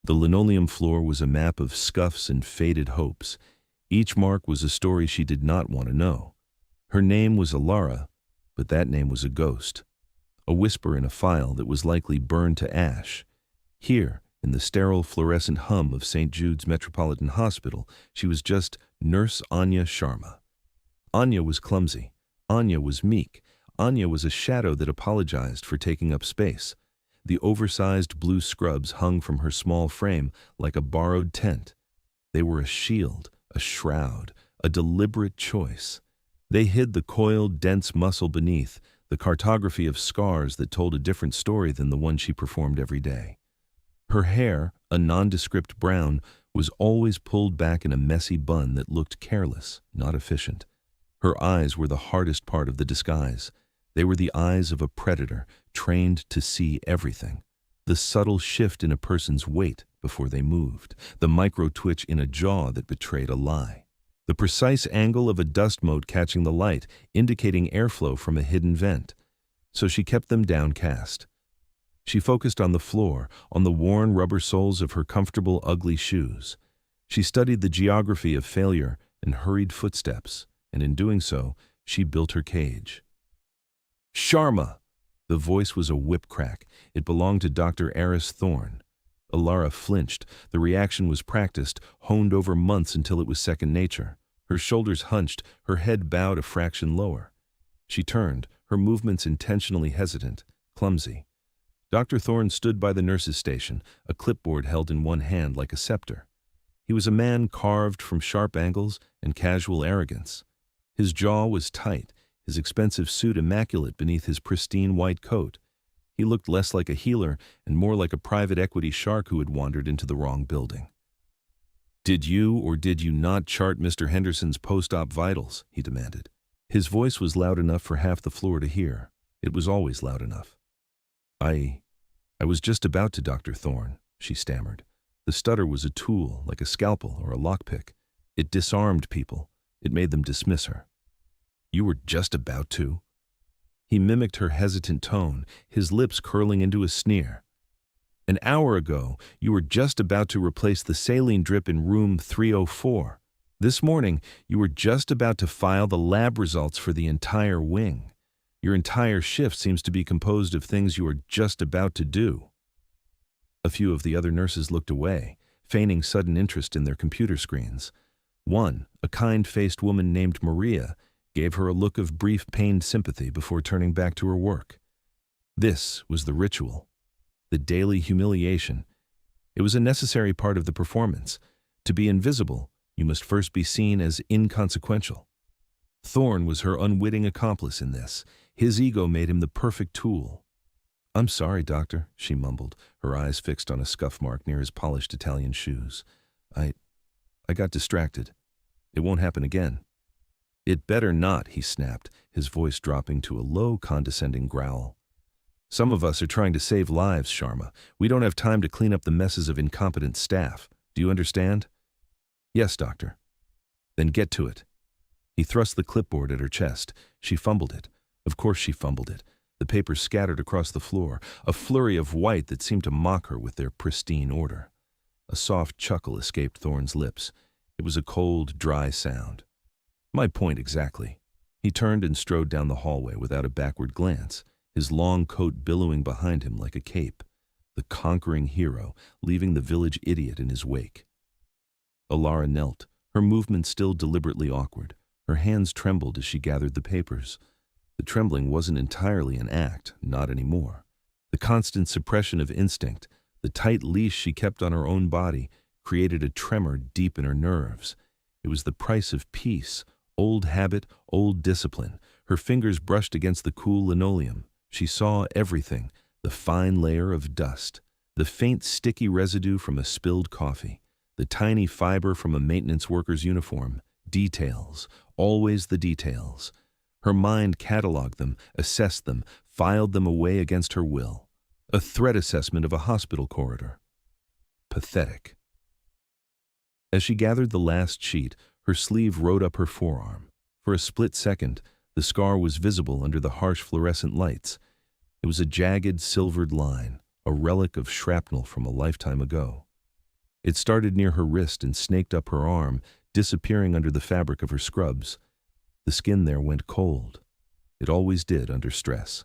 The linoleum floor was a map of scuffs and faded hopes. Each mark was a story she did not want to know. Her name was Alara, but that name was a ghost. A whisper in a file that was likely burned to ash. Here, in the sterile fluorescent hum of St. Jude's Metropolitan Hospital, she was just Nurse Anya Sharma. Anya was clumsy. Anya was meek. Anya was a shadow that apologized for taking up space. The oversized blue scrubs hung from her small frame like a borrowed tent. They were a shield, a shroud, a deliberate choice. They hid the coiled, dense muscle beneath, the cartography of scars that told a different story than the one she performed every day. Her hair, a nondescript brown, was always pulled back in a messy bun that looked careless, not efficient. Her eyes were the hardest part of the disguise. They were the eyes of a predator, trained to see everything. The subtle shift in a person's weight before they moved, the micro-twitch in a jaw that betrayed a lie. The precise angle of a dust mote catching the light, indicating airflow from a hidden vent. So she kept them downcast. She focused on the floor, on the worn rubber soles of her comfortable, ugly shoes. She studied the geography of failure and hurried footsteps, and in doing so, she built her cage. Sharma! The voice was a whip crack. It belonged to Dr. Eris Thorne. Alara flinched. The reaction was practiced, honed over months until it was second nature. Her shoulders hunched, her head bowed a fraction lower. She turned, her movements intentionally hesitant, clumsy. Dr. Thorne stood by the nurse's station, a clipboard held in one hand like a scepter. He was a man carved from sharp angles and casual arrogance. His jaw was tight, his expensive suit immaculate beneath his pristine white coat. He looked less like a healer and more like a private equity shark who had wandered into the wrong building. "Did you or did you not chart Mr. Henderson's post-op vitals?" he demanded. His voice was loud enough for half the floor to hear. It was always loud enough. I was just about to, Dr. Thorne," she stammered. The stutter was a tool, like a scalpel or a lockpick. It disarmed people. It made them dismiss her. "You were just about to?" He mimicked her hesitant tone, his lips curling into a sneer. "An hour ago, you were just about to replace the saline drip in room 304. This morning, you were just about to file the lab results for the entire wing. Your entire shift seems to be composed of things you are just about to do." A few of the other nurses looked away, feigning sudden interest in their computer screens. One, a kind-faced woman named Maria, gave her a look of brief, pained sympathy before turning back to her work. This was the ritual, the daily humiliation. It was a necessary part of the performance. To be invisible, you must first be seen as inconsequential. Thorne was her unwitting accomplice in this. His ego made him the perfect tool. "I'm sorry, doctor," she mumbled, her eyes fixed on a scuff mark near his polished Italian shoes. I got distracted. It won't happen again." "It better not," he snapped, his voice dropping to a low, condescending growl. "Some of us are trying to save lives, Sharma. We don't have time to clean up the messes of incompetent staff. Do you understand?" "Yes, doctor." "Then get to it." He thrust the clipboard at her chest. She fumbled it. Of course she fumbled it. The papers scattered across the floor, a flurry of white that seemed to mock her with their pristine order. A soft chuckle escaped Thorne's lips. It was a cold, dry sound. "My point exactly." He turned and strode down the hallway without a backward glance, his long coat billowing behind him like a cape. The conquering hero, leaving the village idiot in his wake. Alara knelt, her movement still deliberately awkward. Her hands trembled as she gathered the papers. The trembling wasn't entirely an act, not anymore. The constant suppression of instinct, the tight leash she kept on her own body, created a tremor deep in her nerves. It was the price of peace, old habit, old discipline. Her fingers brushed against the cool linoleum. She saw everything, the fine layer of dust, the faint sticky residue from a spilled coffee, the tiny fiber from a maintenance worker's uniform. Details, always the details. Her mind cataloged them, assessed them, filed them away against her will. A threat assessment of a hospital corridor. Pathetic. As she gathered the last sheet, her sleeve rode up her forearm. For a split second, the scar was visible under the harsh fluorescent lights. It was a jagged, silvered line, a relic of shrapnel from a lifetime ago. It started near her wrist and snaked up her arm, disappearing under the fabric of her scrubs. The skin there went cold. It always did under stress.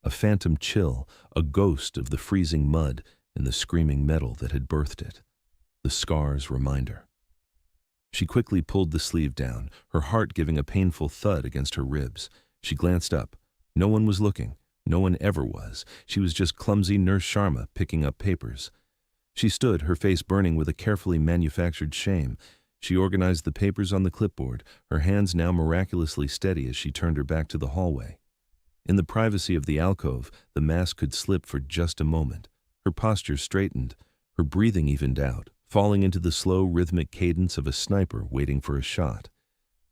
A phantom chill, a ghost of the freezing mud and the screaming metal that had birthed it. The scar's reminder. She quickly pulled the sleeve down, her heart giving a painful thud against her ribs. She glanced up. No one was looking. No one ever was. She was just clumsy Nurse Sharma picking up papers. She stood, her face burning with a carefully manufactured shame. She organized the papers on the clipboard, her hands now miraculously steady as she turned her back to the hallway. In the privacy of the alcove, the mask could slip for just a moment. Her posture straightened, her breathing evened out, falling into the slow, rhythmic cadence of a sniper waiting for a shot.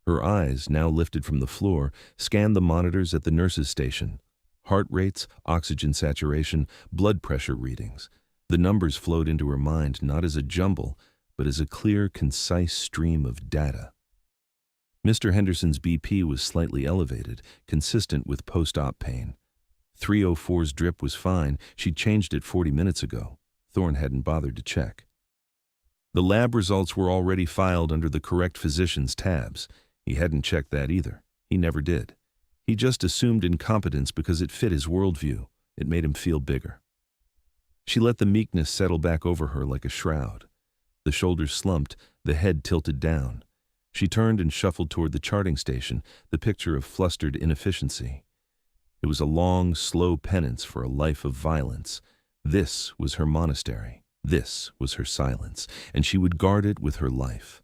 Her eyes, now lifted from the floor, scanned the monitors at the nurse's station. Heart rates, oxygen saturation, blood pressure readings. The numbers flowed into her mind not as a jumble, but as a clear, concise stream of data. Mr. Henderson's BP was slightly elevated, consistent with post-op pain. 304's drip was fine. She'd changed it 40 minutes ago. Thorne hadn't bothered to check. The lab results were already filed under the correct physician's tabs. He hadn't checked that either. He never did. He just assumed incompetence because it fit his worldview. It made him feel bigger. She let the meekness settle back over her like a shroud. The shoulders slumped, the head tilted down. She turned and shuffled toward the charting station, the picture of flustered inefficiency. It was a long, slow penance for a life of violence. This was her monastery. This was her silence, and she would guard it with her life.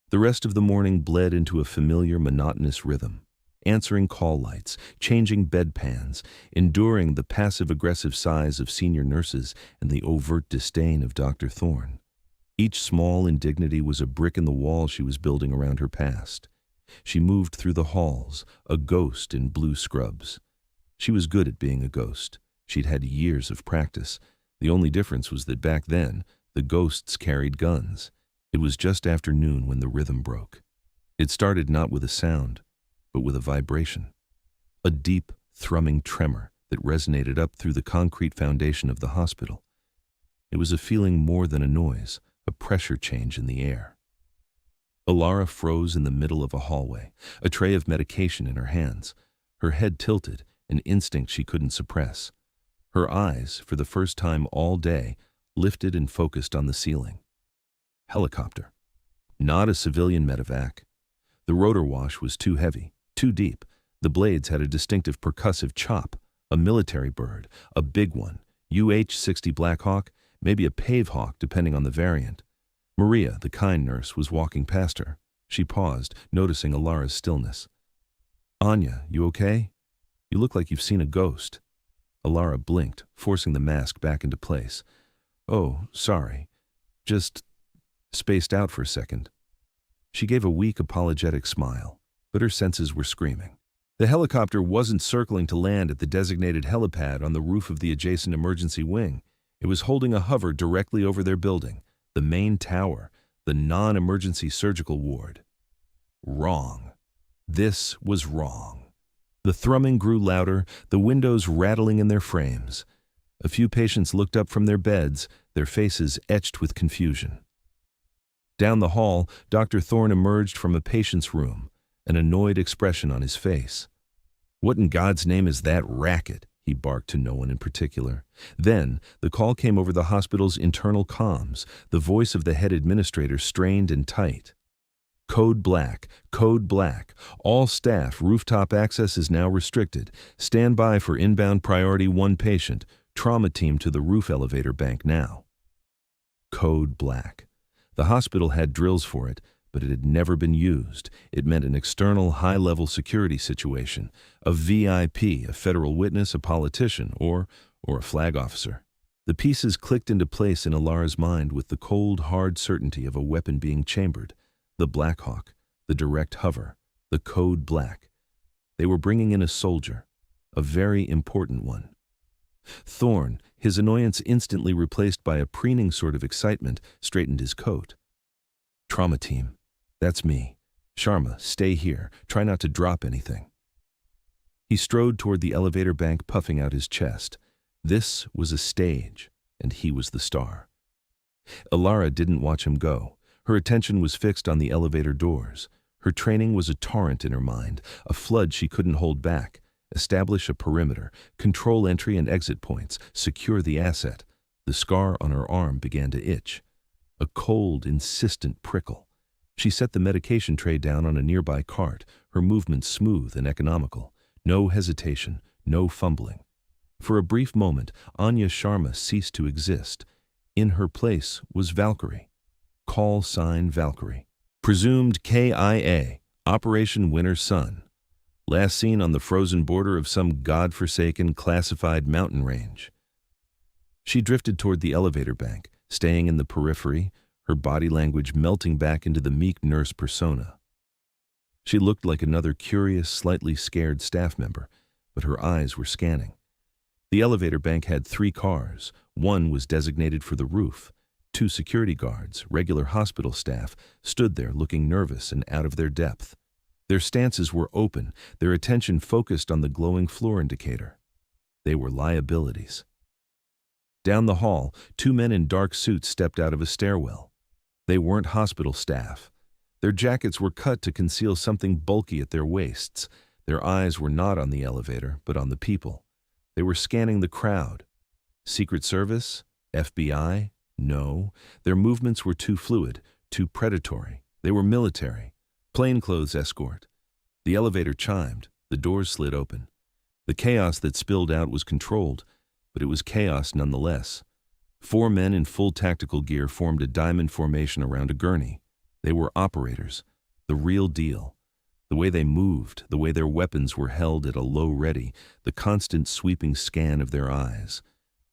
The rest of the morning bled into a familiar, monotonous rhythm. Answering call lights, changing bedpans, enduring the passive-aggressive sighs of senior nurses and the overt disdain of Dr. Thorne. Each small indignity was a brick in the wall she was building around her past. She moved through the halls, a ghost in blue scrubs. She was good at being a ghost. She'd had years of practice. The only difference was that back then, the ghosts carried guns. It was just after noon when the rhythm broke. It started not with a sound, but with a vibration. A deep, thrumming tremor that resonated up through the concrete foundation of the hospital. It was a feeling more than a noise, a pressure change in the air. Alara froze in the middle of a hallway, a tray of medication in her hands, her head tilted, an instinct she couldn't suppress. Her eyes, for the first time all day, lifted and focused on the ceiling. Helicopter. Not a civilian medevac. The rotor wash was too heavy, too deep. The blades had a distinctive percussive chop, a military bird, a big one, UH-60 Blackhawk, maybe a Pavehawk depending on the variant. Maria, the kind nurse, was walking past her. She paused, noticing Alara's stillness. "Anya, you okay? You look like you've seen a ghost." Alara blinked, forcing the mask back into place. "Oh, sorry. Just spaced out for a second." She gave a weak, apologetic smile, but her senses were screaming. The helicopter wasn't circling to land at the designated helipad on the roof of the adjacent emergency wing. It was holding a hover directly over their building, the main tower, the non-emergency surgical ward. Wrong. This was wrong. The thrumming grew louder, the windows rattling in their frames. A few patients looked up from their beds, their faces etched with confusion. Down the hall, Dr. Thorne emerged from a patient's room, an annoyed expression on his face. "What in God's name is that racket?" he barked to no one in particular. Then, the call came over the hospital's internal comms, the voice of the head administrator strained and tight. "Code black, code black. All staff, rooftop access is now restricted. Stand by for inbound priority 1 patient. Trauma team to the roof elevator bank now." Code black. The hospital had drills for it, but it had never been used. It meant an external high-level security situation, a VIP, a federal witness, a politician, or a flag officer. The pieces clicked into place in Alara's mind with the cold, hard certainty of a weapon being chambered. The Blackhawk, the direct hover, the code black. They were bringing in a soldier, a very important one. Thorne, his annoyance instantly replaced by a preening sort of excitement, straightened his coat. "Trauma team. That's me. Sharma, stay here. Try not to drop anything." He strode toward the elevator bank, puffing out his chest. This was a stage, and he was the star. Alara didn't watch him go. Her attention was fixed on the elevator doors. Her training was a torrent in her mind, a flood she couldn't hold back. Establish a perimeter, control entry and exit points, secure the asset. The scar on her arm began to itch. A cold, insistent prickle. She set the medication tray down on a nearby cart, her movements smooth and economical. No hesitation, no fumbling. For a brief moment, Anya Sharma ceased to exist. In her place was Valkyrie. Call sign Valkyrie. Presumed KIA, Operation Winter Sun. Last seen on the frozen border of some godforsaken classified mountain range. She drifted toward the elevator bank, staying in the periphery, her body language melting back into the meek nurse persona. She looked like another curious, slightly scared staff member, but her eyes were scanning. The elevator bank had 3 cars. One was designated for the roof. 2 security guards, regular hospital staff, stood there looking nervous and out of their depth. Their stances were open, their attention focused on the glowing floor indicator. They were liabilities. Down the hall, 2 men in dark suits stepped out of a stairwell. They weren't hospital staff. Their jackets were cut to conceal something bulky at their waists. Their eyes were not on the elevator, but on the people. They were scanning the crowd. Secret Service? FBI? No. Their movements were too fluid, too predatory. They were military. Plainclothes escort. The elevator chimed. The doors slid open. The chaos that spilled out was controlled, but it was chaos nonetheless. 4 men in full tactical gear formed a diamond formation around a gurney. They were operators, the real deal. The way they moved, the way their weapons were held at a low ready, the constant sweeping scan of their eyes.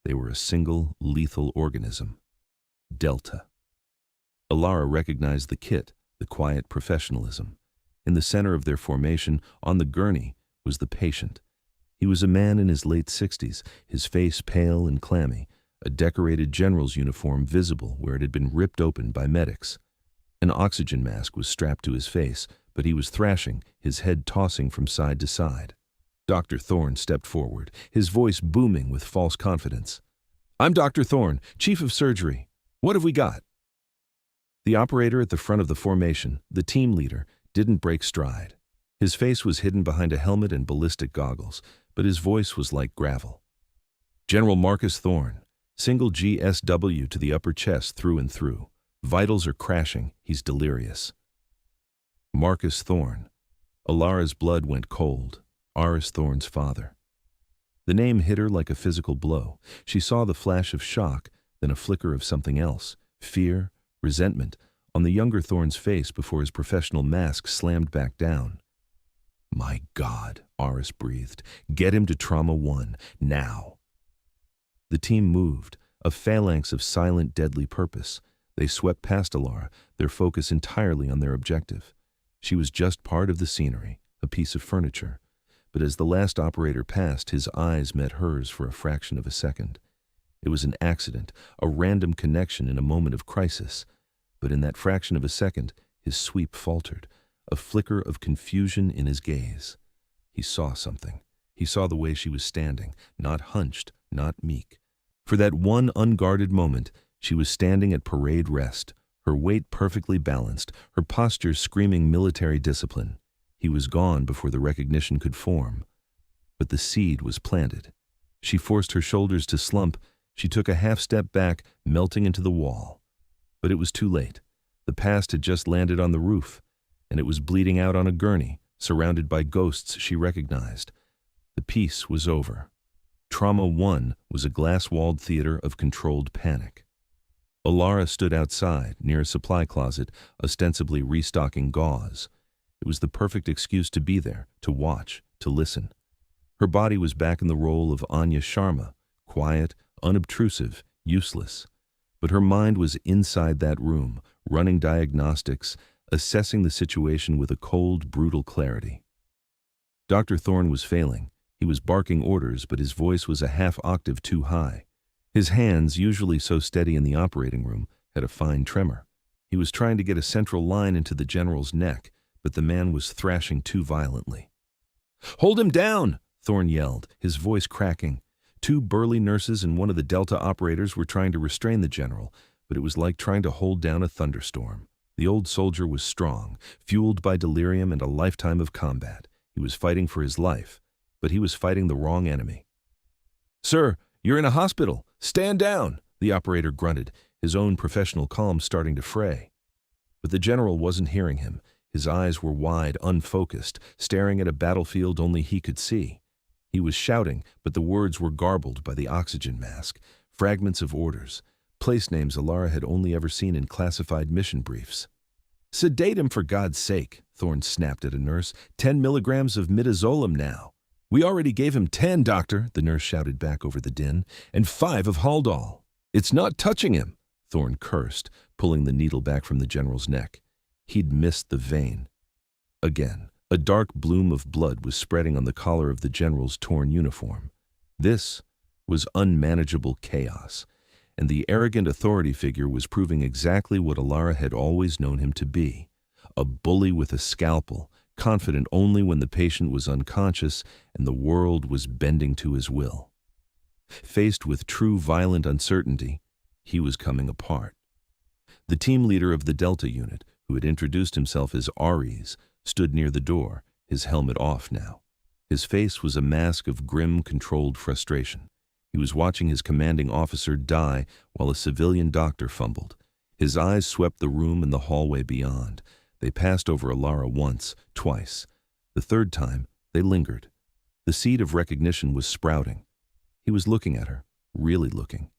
They were a single, lethal organism. Delta. Alara recognized the kit, the quiet professionalism. In the center of their formation, on the gurney, was the patient. He was a man in his late 60s, his face pale and clammy, a decorated general's uniform visible where it had been ripped open by medics. An oxygen mask was strapped to his face, but he was thrashing, his head tossing from side to side. Dr. Thorne stepped forward, his voice booming with false confidence. "I'm Dr. Thorne, Chief of Surgery. What have we got?" The operator at the front of the formation, the team leader, didn't break stride. His face was hidden behind a helmet and ballistic goggles, but his voice was like gravel. "General Marcus Thorne, single GSW to the upper chest through and through. Vitals are crashing, he's delirious." Marcus Thorne. Alara's blood went cold. Aris Thorne's father. The name hit her like a physical blow. She saw the flash of shock, then a flicker of something else, fear, resentment, on the younger Thorne's face before his professional mask slammed back down. "My God," Aris breathed. "Get him to Trauma 1, now." The team moved, a phalanx of silent, deadly purpose. They swept past Alara, their focus entirely on their objective. She was just part of the scenery, a piece of furniture. But as the last operator passed, his eyes met hers for a fraction of a second. It was an accident, a random connection in a moment of crisis. But in that fraction of a second, his sweep faltered, a flicker of confusion in his gaze. He saw something. He saw the way she was standing, not hunched, not meek. For that one unguarded moment, she was standing at parade rest, her weight perfectly balanced, her posture screaming military discipline. He was gone before the recognition could form. But the seed was planted. She forced her shoulders to slump. She took a half step back, melting into the wall. But it was too late. The past had just landed on the roof, and it was bleeding out on a gurney, surrounded by ghosts she recognized. The piece was over. Trauma 1 was a glass-walled theater of controlled panic. Alara stood outside, near a supply closet, ostensibly restocking gauze. It was the perfect excuse to be there, to watch, to listen. Her body was back in the role of Anya Sharma, quiet, unobtrusive, useless. But her mind was inside that room, running diagnostics, assessing the situation with a cold, brutal clarity. Dr. Thorne was failing. He was barking orders, but his voice was a half octave too high. His hands, usually so steady in the operating room, had a fine tremor. He was trying to get a central line into the general's neck, but the man was thrashing too violently. "Hold him down!" Thorne yelled, his voice cracking. 2 burly nurses and one of the Delta operators were trying to restrain the general, but it was like trying to hold down a thunderstorm. The old soldier was strong, fueled by delirium and a lifetime of combat. He was fighting for his life, but he was fighting the wrong enemy. "Sir, you're in a hospital. Stand down," the operator grunted, his own professional calm starting to fray. But the general wasn't hearing him. His eyes were wide, unfocused, staring at a battlefield only he could see. He was shouting, but the words were garbled by the oxygen mask, fragments of orders, place names Alara had only ever seen in classified mission briefs. "Sedate him for God's sake," Thorne snapped at a nurse. 10 milligrams of midazolam now." "We already gave him 10, doctor," the nurse shouted back over the din, "and 5 of Haldol." "It's not touching him," Thorne cursed, pulling the needle back from the general's neck. He'd missed the vein. Again, a dark bloom of blood was spreading on the collar of the general's torn uniform. This was unmanageable chaos, and the arrogant authority figure was proving exactly what Alara had always known him to be: a bully with a scalpel, confident only when the patient was unconscious and the world was bending to his will. Faced with true violent uncertainty, he was coming apart. The team leader of the Delta unit, who had introduced himself as Ares, stood near the door, his helmet off now. His face was a mask of grim, controlled frustration. He was watching his commanding officer die while a civilian doctor fumbled. His eyes swept the room and the hallway beyond. They passed over Alara once, twice. The third time, they lingered. The seed of recognition was sprouting. He was looking at her, really looking.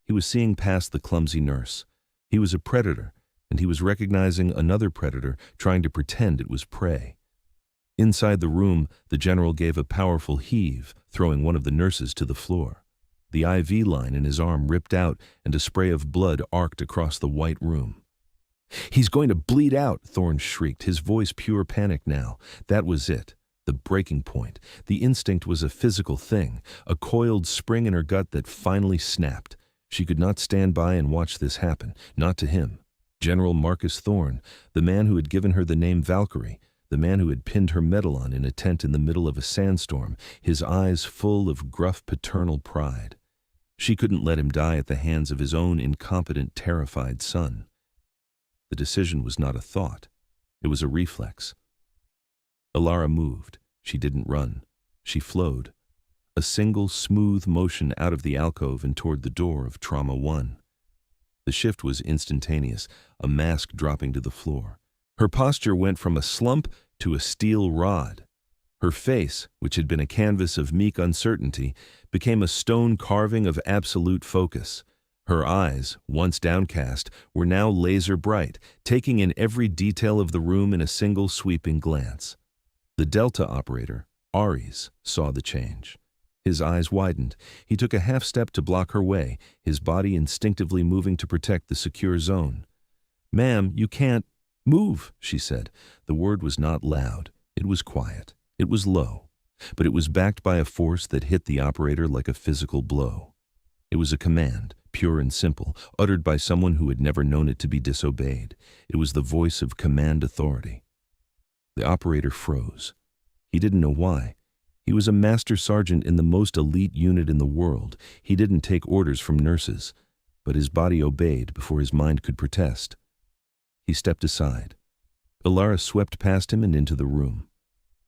He was seeing past the clumsy nurse. He was a predator, and he was recognizing another predator trying to pretend it was prey. Inside the room, the general gave a powerful heave, throwing one of the nurses to the floor. The IV line in his arm ripped out, and a spray of blood arced across the white room. "He's going to bleed out," Thorne shrieked, his voice pure panic now. That was it, the breaking point. The instinct was a physical thing, a coiled spring in her gut that finally snapped. She could not stand by and watch this happen, not to him. General Marcus Thorne, the man who had given her the name Valkyrie, the man who had pinned her medal on in a tent in the middle of a sandstorm, his eyes full of gruff paternal pride. She couldn't let him die at the hands of his own incompetent, terrified son. The decision was not a thought. It was a reflex. Alara moved. She didn't run. She flowed. A single smooth motion out of the alcove and toward the door of Trauma 1. The shift was instantaneous, a mask dropping to the floor. Her posture went from a slump to a steel rod. Her face, which had been a canvas of meek uncertainty, became a stone carving of absolute focus. Her eyes, once downcast, were now laser bright, taking in every detail of the room in a single sweeping glance. The Delta operator, Ares, saw the change. His eyes widened. He took a half step to block her way, his body instinctively moving to protect the secure zone. "Ma'am, you can't move," she said. The word was not loud. It was quiet. It was low. But it was backed by a force that hit the operator like a physical blow. It was a command, pure and simple, uttered by someone who had never known it to be disobeyed. It was the voice of command authority. The operator froze. He didn't know why. He was a master sergeant in the most elite unit in the world. He didn't take orders from nurses, but his body obeyed before his mind could protest. He stepped aside. Alara swept past him and into the room.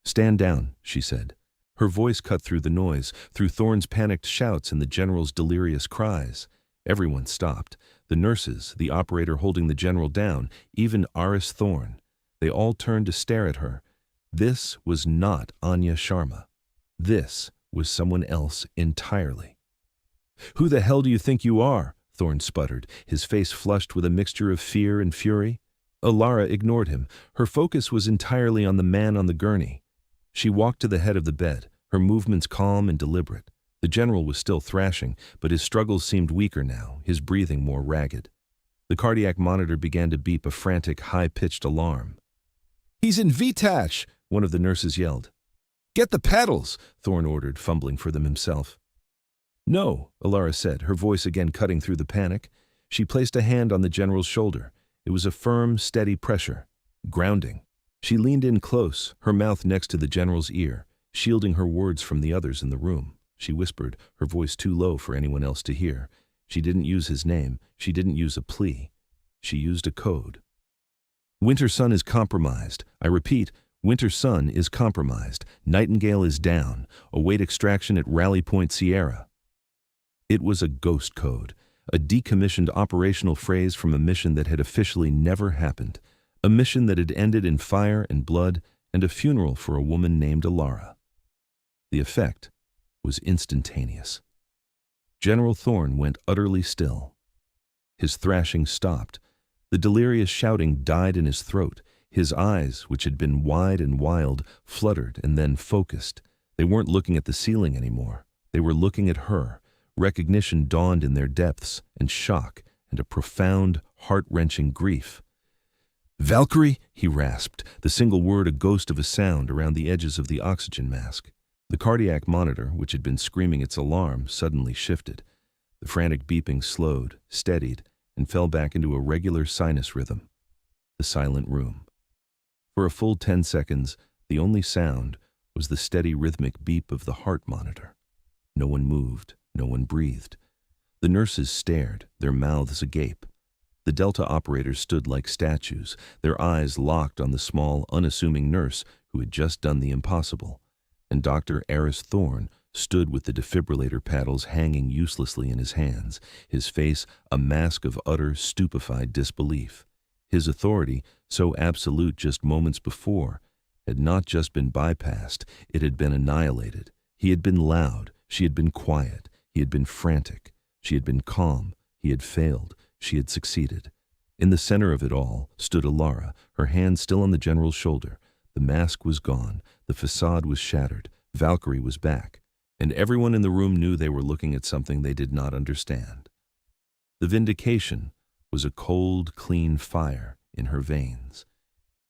"Stand down," she said. Her voice cut through the noise, through Thorne's panicked shouts and the general's delirious cries. Everyone stopped. The nurses, the operator holding the general down, even Aris Thorne. They all turned to stare at her. This was not Anya Sharma. This was someone else entirely. "Who the hell do you think you are?" Thorne sputtered, his face flushed with a mixture of fear and fury. Alara ignored him. Her focus was entirely on the man on the gurney. She walked to the head of the bed, her movements calm and deliberate. The general was still thrashing, but his struggles seemed weaker now, his breathing more ragged. The cardiac monitor began to beep a frantic, high-pitched alarm. "He's in VTACH!" one of the nurses yelled. "Get the paddles!" Thorne ordered, fumbling for them himself. "No," Alara said, her voice again cutting through the panic. She placed a hand on the general's shoulder. It was a firm, steady pressure. Grounding. She leaned in close, her mouth next to the general's ear, shielding her words from the others in the room. She whispered, her voice too low for anyone else to hear. She didn't use his name. She didn't use a plea. She used a code. Winter Sun is compromised. I repeat, Winter Sun is compromised. Nightingale is down. Await extraction at Rally Point Sierra. It was a ghost code, a decommissioned operational phrase from a mission that had officially never happened, a mission that had ended in fire and blood and a funeral for a woman named Alara. The effect was instantaneous. General Thorne went utterly still. His thrashing stopped. The delirious shouting died in his throat. His eyes, which had been wide and wild, fluttered and then focused. They weren't looking at the ceiling anymore. They were looking at her. Recognition dawned in their depths, and shock, and a profound, heart-wrenching grief. "Valkyrie," he rasped, the single word a ghost of a sound around the edges of the oxygen mask. The cardiac monitor, which had been screaming its alarm, suddenly shifted. The frantic beeping slowed, steadied, and fell back into a regular sinus rhythm. The silent room. For a full 10 seconds, the only sound was the steady rhythmic beep of the heart monitor. No one moved. No one breathed. The nurses stared, their mouths agape. The Delta operators stood like statues, their eyes locked on the small, unassuming nurse who had just done the impossible. And Dr. Eris Thorne stood with the defibrillator paddles hanging uselessly in his hands, his face a mask of utter, stupefied disbelief. His authority, so absolute just moments before, had not just been bypassed, it had been annihilated. He had been loud, she had been quiet. He had been frantic. She had been calm. He had failed. She had succeeded. In the center of it all stood Alara, her hand still on the general's shoulder. The mask was gone. The facade was shattered. Valkyrie was back. And everyone in the room knew they were looking at something they did not understand. The vindication was a cold, clean fire in her veins.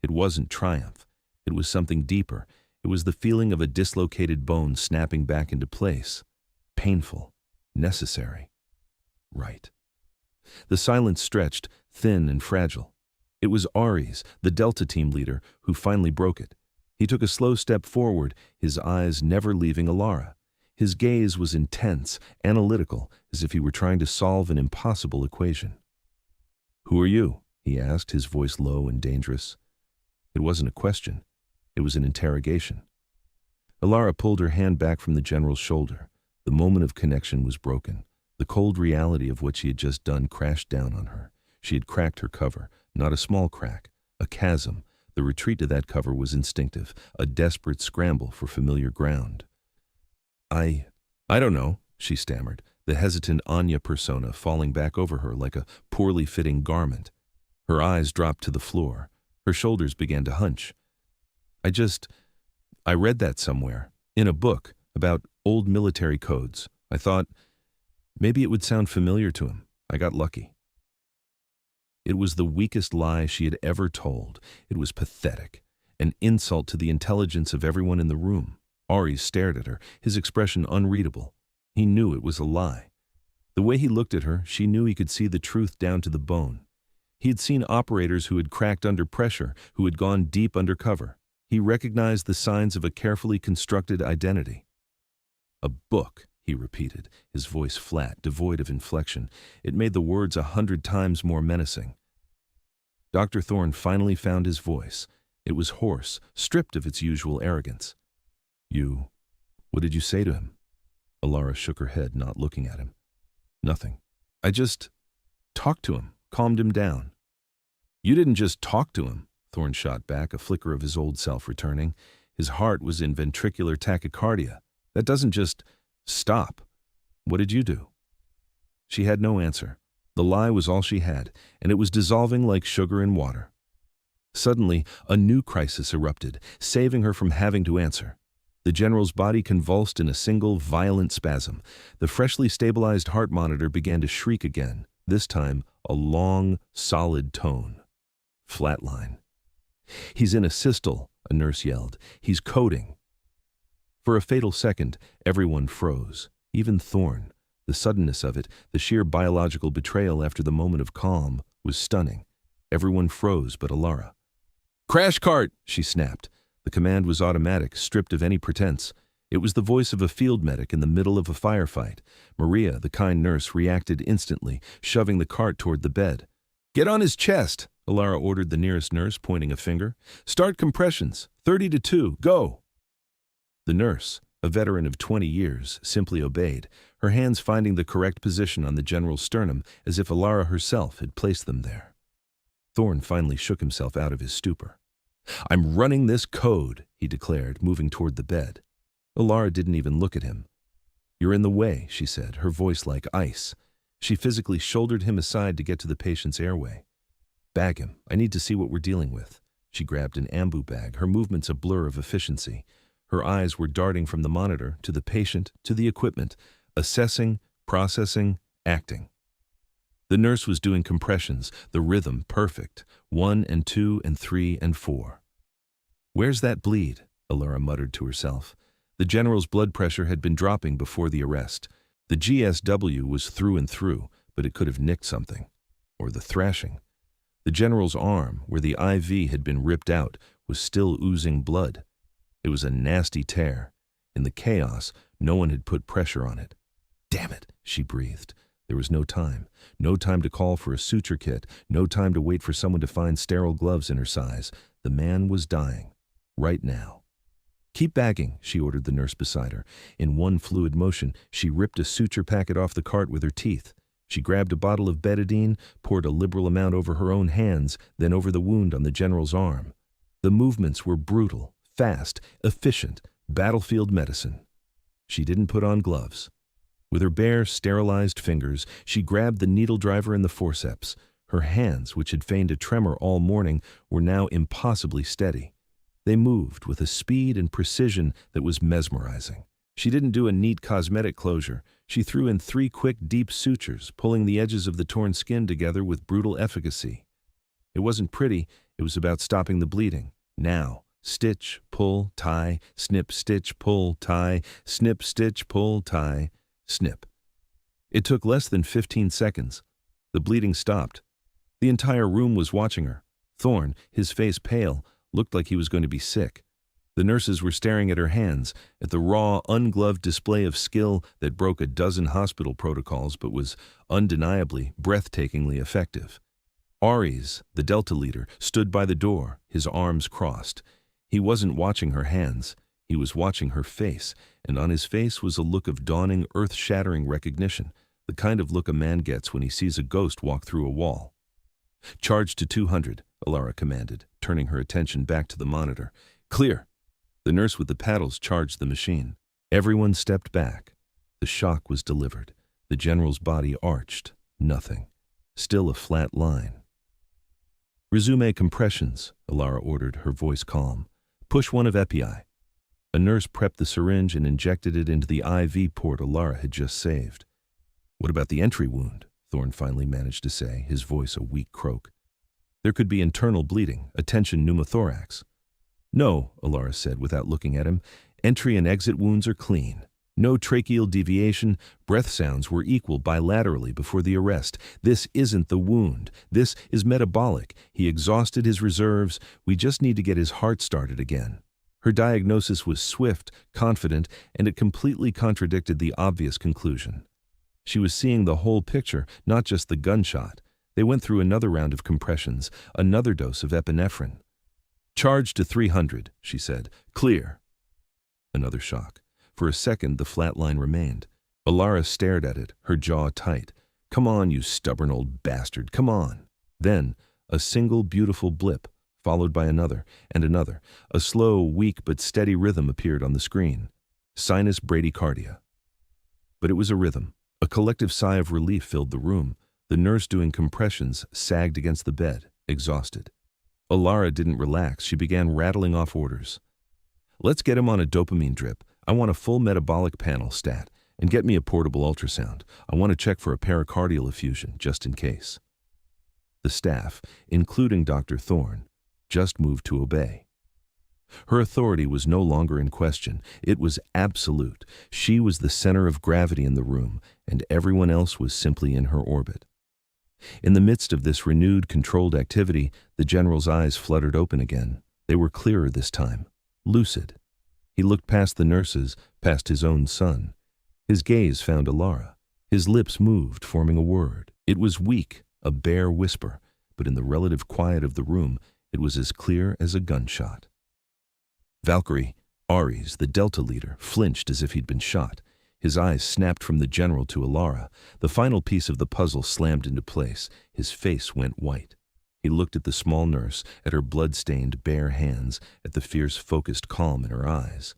It wasn't triumph. It was something deeper. It was the feeling of a dislocated bone snapping back into place. Painful. Necessary. Right. The silence stretched, thin and fragile. It was Ares, the Delta team leader, who finally broke it. He took a slow step forward, his eyes never leaving Alara. His gaze was intense, analytical, as if he were trying to solve an impossible equation. "Who are you?" he asked, his voice low and dangerous. It wasn't a question. It was an interrogation. Alara pulled her hand back from the general's shoulder. The moment of connection was broken. The cold reality of what she had just done crashed down on her. She had cracked her cover, not a small crack, a chasm. The retreat to that cover was instinctive, a desperate scramble for familiar ground. I don't know," she stammered, the hesitant Anya persona falling back over her like a poorly fitting garment. Her eyes dropped to the floor. Her shoulders began to hunch. I read that somewhere, in a book, about old military codes. I thought maybe it would sound familiar to him. I got lucky." It was the weakest lie she had ever told. It was pathetic, an insult to the intelligence of everyone in the room. Ares stared at her, his expression unreadable. He knew it was a lie. The way he looked at her, she knew he could see the truth down to the bone. He had seen operators who had cracked under pressure, who had gone deep undercover. He recognized the signs of a carefully constructed identity. "A book," he repeated, his voice flat, devoid of inflection. It made the words 100 times more menacing. Dr. Thorne finally found his voice. It was hoarse, stripped of its usual arrogance. What did you say to him?" Alara shook her head, not looking at him. "Nothing. I just talked to him, calmed him down." "You didn't just talk to him," Thorne shot back, a flicker of his old self returning. His heart was in ventricular tachycardia. "That doesn't just stop. What did you do?" She had no answer. The lie was all she had, and it was dissolving like sugar in water. Suddenly, a new crisis erupted, saving her from having to answer. The general's body convulsed in a single, violent spasm. The freshly stabilized heart monitor began to shriek again, this time a long, solid tone. Flatline. "He's in a systole," a nurse yelled. "He's coding." For a fatal second, everyone froze, even Thorne. The suddenness of it, the sheer biological betrayal after the moment of calm, was stunning. Everyone froze but Alara. "Crash cart!" she snapped. The command was automatic, stripped of any pretense. It was the voice of a field medic in the middle of a firefight. Maria, the kind nurse, reacted instantly, shoving the cart toward the bed. "Get on his chest," Alara ordered the nearest nurse, pointing a finger. "Start compressions. 30 to 2. Go." The nurse, a veteran of 20 years, simply obeyed, her hands finding the correct position on the general's sternum as if Alara herself had placed them there. Thorne finally shook himself out of his stupor. "I'm running this code," he declared, moving toward the bed. Alara didn't even look at him. "You're in the way," she said, her voice like ice. She physically shouldered him aside to get to the patient's airway. "Bag him. I need to see what we're dealing with." She grabbed an ambu bag, her movements a blur of efficiency. Her eyes were darting from the monitor to the patient to the equipment, assessing, processing, acting. The nurse was doing compressions, the rhythm perfect, 1 and 2 and 3 and 4. "Where's that bleed?" Alara muttered to herself. The general's blood pressure had been dropping before the arrest. The GSW was through and through, but it could have nicked something. Or the thrashing. The general's arm, where the IV had been ripped out, was still oozing blood. It was a nasty tear. In the chaos, no one had put pressure on it. "Damn it," she breathed. There was no time. No time to call for a suture kit. No time to wait for someone to find sterile gloves in her size. The man was dying. Right now. "Keep bagging," she ordered the nurse beside her. In one fluid motion, she ripped a suture packet off the cart with her teeth. She grabbed a bottle of betadine, poured a liberal amount over her own hands, then over the wound on the general's arm. The movements were brutal, fast, efficient, battlefield medicine. She didn't put on gloves. With her bare, sterilized fingers, she grabbed the needle driver and the forceps. Her hands, which had feigned a tremor all morning, were now impossibly steady. They moved with a speed and precision that was mesmerizing. She didn't do a neat cosmetic closure. She threw in 3 quick, deep sutures, pulling the edges of the torn skin together with brutal efficacy. It wasn't pretty. It was about stopping the bleeding. Now, stitch, pull, tie, snip, stitch, pull, tie, snip, stitch, pull, tie, snip. It took less than 15 seconds. The bleeding stopped. The entire room was watching her. Thorne, his face pale, looked like he was going to be sick. The nurses were staring at her hands, at the raw, ungloved display of skill that broke a dozen hospital protocols but was undeniably, breathtakingly effective. Aries, the Delta leader, stood by the door, his arms crossed. He wasn't watching her hands. He was watching her face, and on his face was a look of dawning, earth-shattering recognition, the kind of look a man gets when he sees a ghost walk through a wall. "Charge to 200, Alara commanded, turning her attention back to the monitor. "Clear." The nurse with the paddles charged the machine. Everyone stepped back. The shock was delivered. The general's body arched. Nothing. Still a flat line. "Resume compressions," Alara ordered, her voice calm. "Push 1 of EPI." A nurse prepped the syringe and injected it into the IV port Alara had just saved. "What about the entry wound?" Thorne finally managed to say, his voice a weak croak. "There could be internal bleeding, a tension pneumothorax." "No," Alara said without looking at him. "Entry and exit wounds are clean. No tracheal deviation. Breath sounds were equal bilaterally before the arrest. This isn't the wound. This is metabolic. He exhausted his reserves. We just need to get his heart started again." Her diagnosis was swift, confident, and it completely contradicted the obvious conclusion. She was seeing the whole picture, not just the gunshot. They went through another round of compressions, another dose of epinephrine. "Charge to 300, she said. "Clear." Another shock. For a second, the flat line remained. Alara stared at it, her jaw tight. "Come on, you stubborn old bastard, come on." Then, a single beautiful blip, followed by another and another. A slow, weak but steady rhythm appeared on the screen. Sinus bradycardia. But it was a rhythm. A collective sigh of relief filled the room. The nurse doing compressions sagged against the bed, exhausted. Alara didn't relax. She began rattling off orders. "Let's get him on a dopamine drip. I want a full metabolic panel stat. And get me a portable ultrasound. I want to check for a pericardial effusion, just in case." The staff, including Dr. Thorne, just moved to obey. Her authority was no longer in question. It was absolute. She was the center of gravity in the room, and everyone else was simply in her orbit. In the midst of this renewed, controlled activity, the general's eyes fluttered open again. They were clearer this time, lucid. He looked past the nurses, past his own son. His gaze found Alara. His lips moved, forming a word. It was weak, a bare whisper, but in the relative quiet of the room, it was as clear as a gunshot. Valkyrie, Ares, the Delta leader, flinched as if he'd been shot. His eyes snapped from the general to Alara. The final piece of the puzzle slammed into place. His face went white. He looked at the small nurse, at her blood-stained bare hands, at the fierce focused calm in her eyes.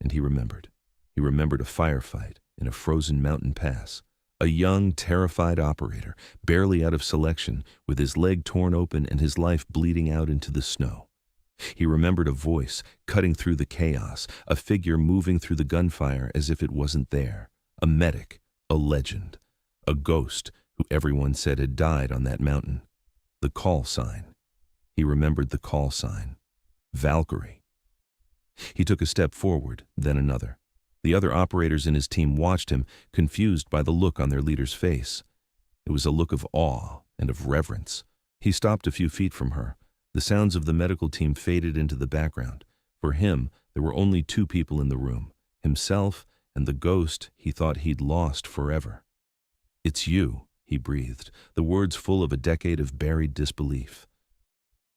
And he remembered. He remembered a firefight in a frozen mountain pass. A young, terrified operator, barely out of selection, with his leg torn open and his life bleeding out into the snow. He remembered a voice cutting through the chaos, a figure moving through the gunfire as if it wasn't there. A medic, a legend, a ghost who everyone said had died on that mountain. The call sign. He remembered the call sign. Valkyrie. He took a step forward, then another. The other operators in his team watched him, confused by the look on their leader's face. It was a look of awe and of reverence. He stopped a few feet from her. The sounds of the medical team faded into the background. For him, there were only two people in the room, himself and the ghost he thought he'd lost forever. "It's you," he breathed, the words full of a decade of buried disbelief.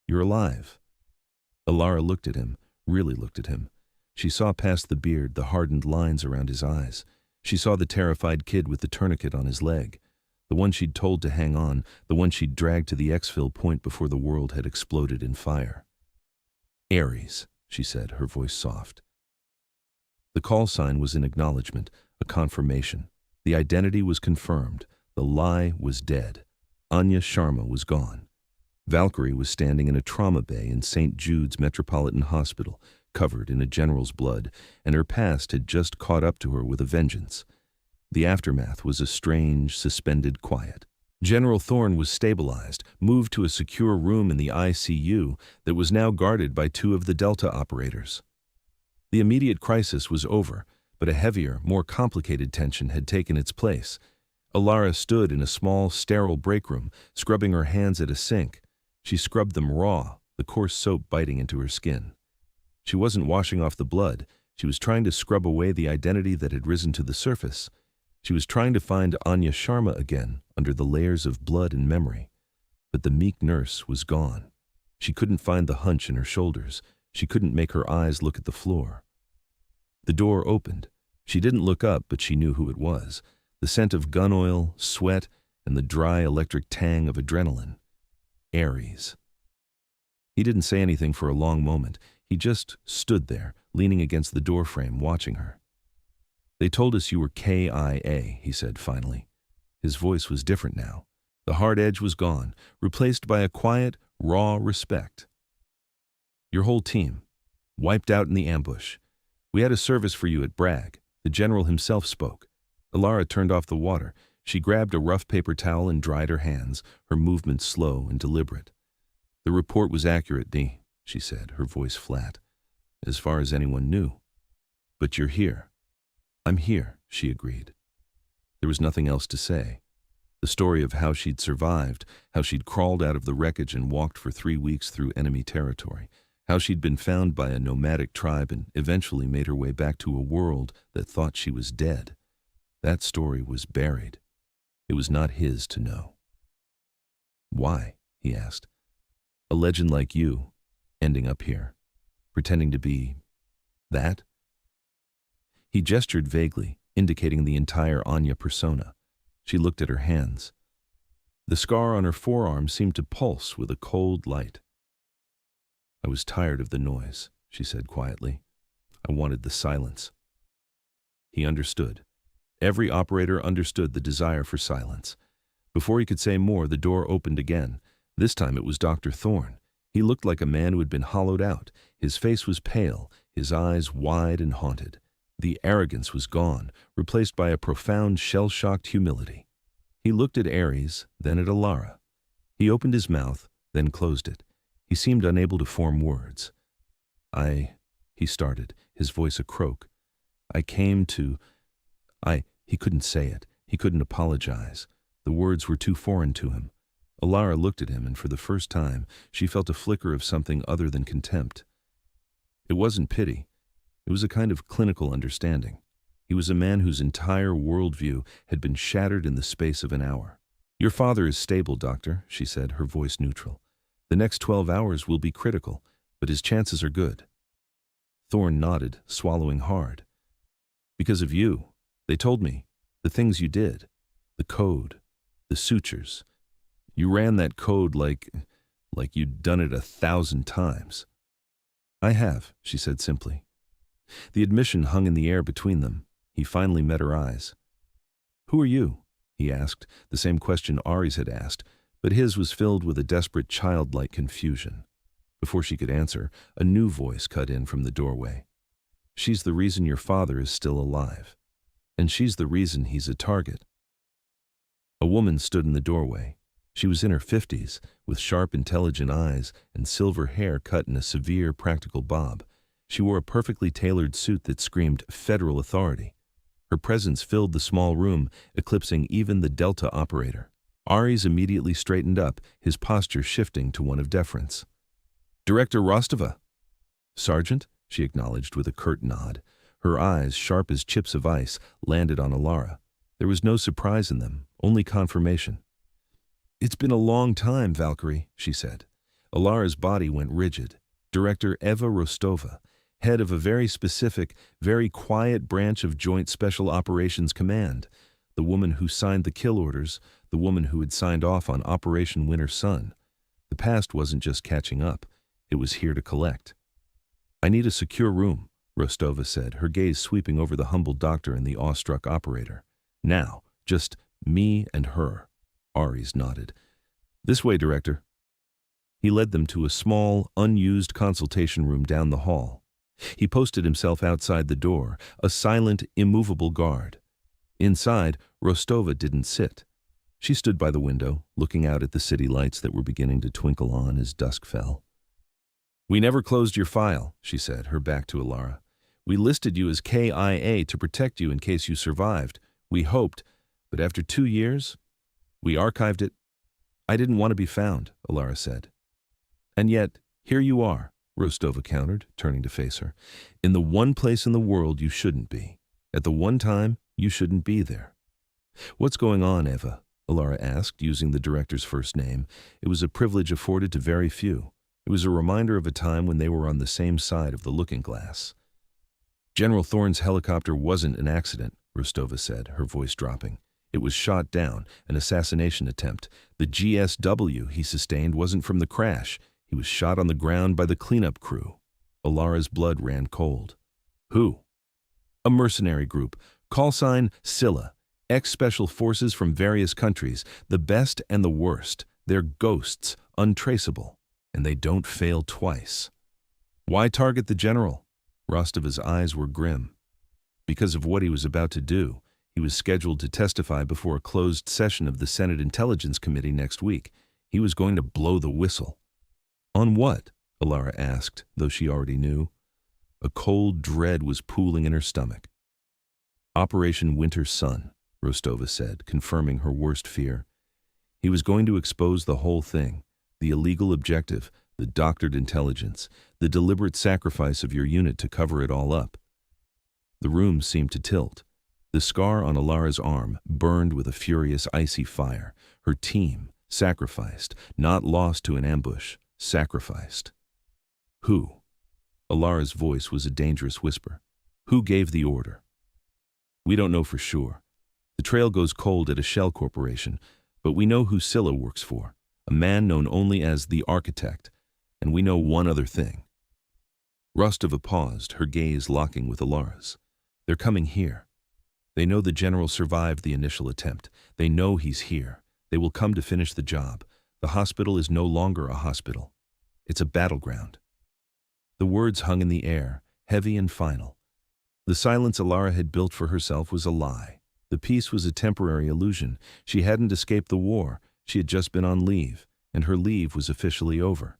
"You're alive." Alara looked at him, really looked at him. She saw past the beard, the hardened lines around his eyes. She saw the terrified kid with the tourniquet on his leg. The one she'd told to hang on, the one she'd dragged to the exfil point before the world had exploded in fire. "Ares," she said, her voice soft. The call sign was an acknowledgement, a confirmation. The identity was confirmed. The lie was dead. Anya Sharma was gone. Valkyrie was standing in a trauma bay in St. Jude's Metropolitan Hospital, covered in a general's blood, and her past had just caught up to her with a vengeance. The aftermath was a strange, suspended quiet. General Thorne was stabilized, moved to a secure room in the ICU that was now guarded by two of the Delta operators. The immediate crisis was over, but a heavier, more complicated tension had taken its place. Alara stood in a small, sterile break room, scrubbing her hands at a sink. She scrubbed them raw, the coarse soap biting into her skin. She wasn't washing off the blood. She was trying to scrub away the identity that had risen to the surface. She was trying to find Anya Sharma again under the layers of blood and memory. But the meek nurse was gone. She couldn't find the hunch in her shoulders. She couldn't make her eyes look at the floor. The door opened. She didn't look up, but she knew who it was. The scent of gun oil, sweat, and the dry electric tang of adrenaline. Ares. He didn't say anything for a long moment. He just stood there, leaning against the doorframe, watching her. "They told us you were KIA, he said finally. His voice was different now. The hard edge was gone, replaced by a quiet, raw respect. "Your whole team, wiped out in the ambush. We had a service for you at Bragg." The general himself spoke. Alara turned off the water. She grabbed a rough paper towel and dried her hands, her movements slow and deliberate. "The report was accurate, Dee," she said, her voice flat, "as far as anyone knew. But you're here." "I'm here," she agreed. There was nothing else to say. The story of how she'd survived, how she'd crawled out of the wreckage and walked for 3 weeks through enemy territory, how she'd been found by a nomadic tribe and eventually made her way back to a world that thought she was dead. That story was buried. It was not his to know. "Why?" he asked. "A legend like you, ending up here, pretending to be that?" He gestured vaguely, indicating the entire Anya persona. She looked at her hands. The scar on her forearm seemed to pulse with a cold light. "I was tired of the noise," she said quietly. "I wanted the silence." He understood. Every operator understood the desire for silence. Before he could say more, the door opened again. This time it was Dr. Thorne. He looked like a man who had been hollowed out. His face was pale, his eyes wide and haunted. The arrogance was gone, replaced by a profound, shell-shocked humility. He looked at Ares, then at Alara. He opened his mouth, then closed it. He seemed unable to form words. He started, his voice a croak. "I came to... He couldn't say it. He couldn't apologize. The words were too foreign to him. Alara looked at him, and for the first time, she felt a flicker of something other than contempt. It wasn't pity. It was a kind of clinical understanding. He was a man whose entire worldview had been shattered in the space of an hour. "Your father is stable, doctor," she said, her voice neutral. "The next 12 hours will be critical, but his chances are good." Thorne nodded, swallowing hard. "Because of you. They told me. The things you did. The code. The sutures. You ran that code like you'd done it 1,000 times." "I have," she said simply. The admission hung in the air between them. He finally met her eyes. "Who are you?" he asked, the same question Ari's had asked, but his was filled with a desperate childlike confusion. Before she could answer, a new voice cut in from the doorway. "She's the reason your father is still alive. And she's the reason he's a target." A woman stood in the doorway. She was in her 50s, with sharp, intelligent eyes and silver hair cut in a severe, practical bob. She wore a perfectly tailored suit that screamed federal authority. Her presence filled the small room, eclipsing even the Delta operator. Ari's immediately straightened up, his posture shifting to one of deference. "Director Rostova." "Sergeant," she acknowledged with a curt nod. Her eyes, sharp as chips of ice, landed on Alara. There was no surprise in them, only confirmation. "It's been a long time, Valkyrie," she said. Alara's body went rigid. Director Eva Rostova, head of a very specific, very quiet branch of Joint Special Operations Command, the woman who signed the kill orders, the woman who had signed off on Operation Winter Sun. The past wasn't just catching up, it was here to collect. "I need a secure room," Rostova said, her gaze sweeping over the humble doctor and the awestruck operator. "Now, just me and her." Ari's nodded. "This way, Director." He led them to a small, unused consultation room down the hall. He posted himself outside the door, a silent, immovable guard. Inside, Rostova didn't sit. She stood by the window, looking out at the city lights that were beginning to twinkle on as dusk fell. "We never closed your file," she said, her back to Alara. "We listed you as KIA to protect you in case you survived. We hoped, but after 2 years, we archived it." "I didn't want to be found," Alara said. "And yet, here you are," Rostova countered, turning to face her. "In the one place in the world you shouldn't be. At the one time, you shouldn't be there." "What's going on, Eva?" Alara asked, using the director's first name. It was a privilege afforded to very few. It was a reminder of a time when they were on the same side of the looking glass. "General Thorne's helicopter wasn't an accident," Rostova said, her voice dropping. "It was shot down, an assassination attempt. The GSW he sustained wasn't from the crash. He was shot on the ground by the cleanup crew." Alara's blood ran cold. "Who?" "A mercenary group. Call sign Scylla. Ex-special forces from various countries. The best and the worst. They're ghosts, untraceable. And they don't fail twice." "Why target the general?" Rostova's eyes were grim. "Because of what he was about to do. He was scheduled to testify before a closed session of the Senate Intelligence Committee next week. He was going to blow the whistle." "On what?" Alara asked, though she already knew. A cold dread was pooling in her stomach. "Operation Winter Sun," Rostova said, confirming her worst fear. "He was going to expose the whole thing, the illegal objective, the doctored intelligence, the deliberate sacrifice of your unit to cover it all up." The room seemed to tilt. The scar on Alara's arm burned with a furious, icy fire. Her team, sacrificed, not lost to an ambush, sacrificed. "Who?" Alara's voice was a dangerous whisper. "Who gave the order?" "We don't know for sure. The trail goes cold at a shell corporation, but we know who Scylla works for, a man known only as the Architect, and we know one other thing." Rostova paused, her gaze locking with Alara's. "They're coming here. They know the general survived the initial attempt. They know he's here. They will come to finish the job. The hospital is no longer a hospital. It's a battleground." The words hung in the air, heavy and final. The silence Alara had built for herself was a lie. The peace was a temporary illusion. She hadn't escaped the war. She had just been on leave, and her leave was officially over.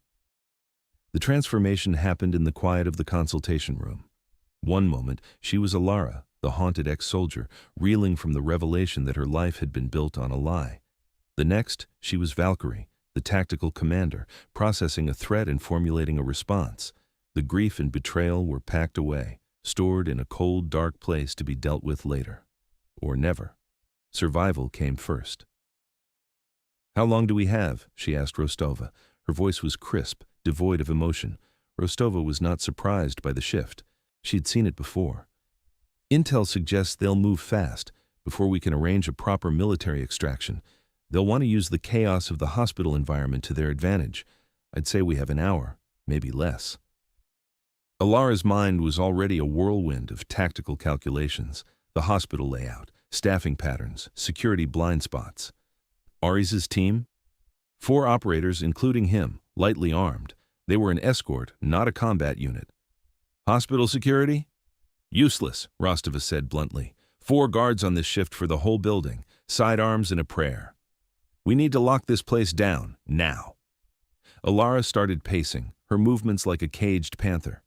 The transformation happened in the quiet of the consultation room. One moment, she was Alara, the haunted ex-soldier, reeling from the revelation that her life had been built on a lie. The next, she was Valkyrie, the tactical commander, processing a threat and formulating a response. The grief and betrayal were packed away, stored in a cold, dark place to be dealt with later. Or never. Survival came first. "How long do we have?" she asked Rostova. Her voice was crisp, devoid of emotion. Rostova was not surprised by the shift. She'd seen it before. "Intel suggests they'll move fast, before we can arrange a proper military extraction. They'll want to use the chaos of the hospital environment to their advantage. I'd say we have an hour, maybe less." Alara's mind was already a whirlwind of tactical calculations, the hospital layout, staffing patterns, security blind spots. Aries' team? 4 operators, including him, lightly armed. They were an escort, not a combat unit. "Hospital security?" "Useless," Rostova said bluntly. 4 guards on this shift for the whole building, sidearms and a prayer. "We need to lock this place down, now." Alara started pacing, her movements like a caged panther.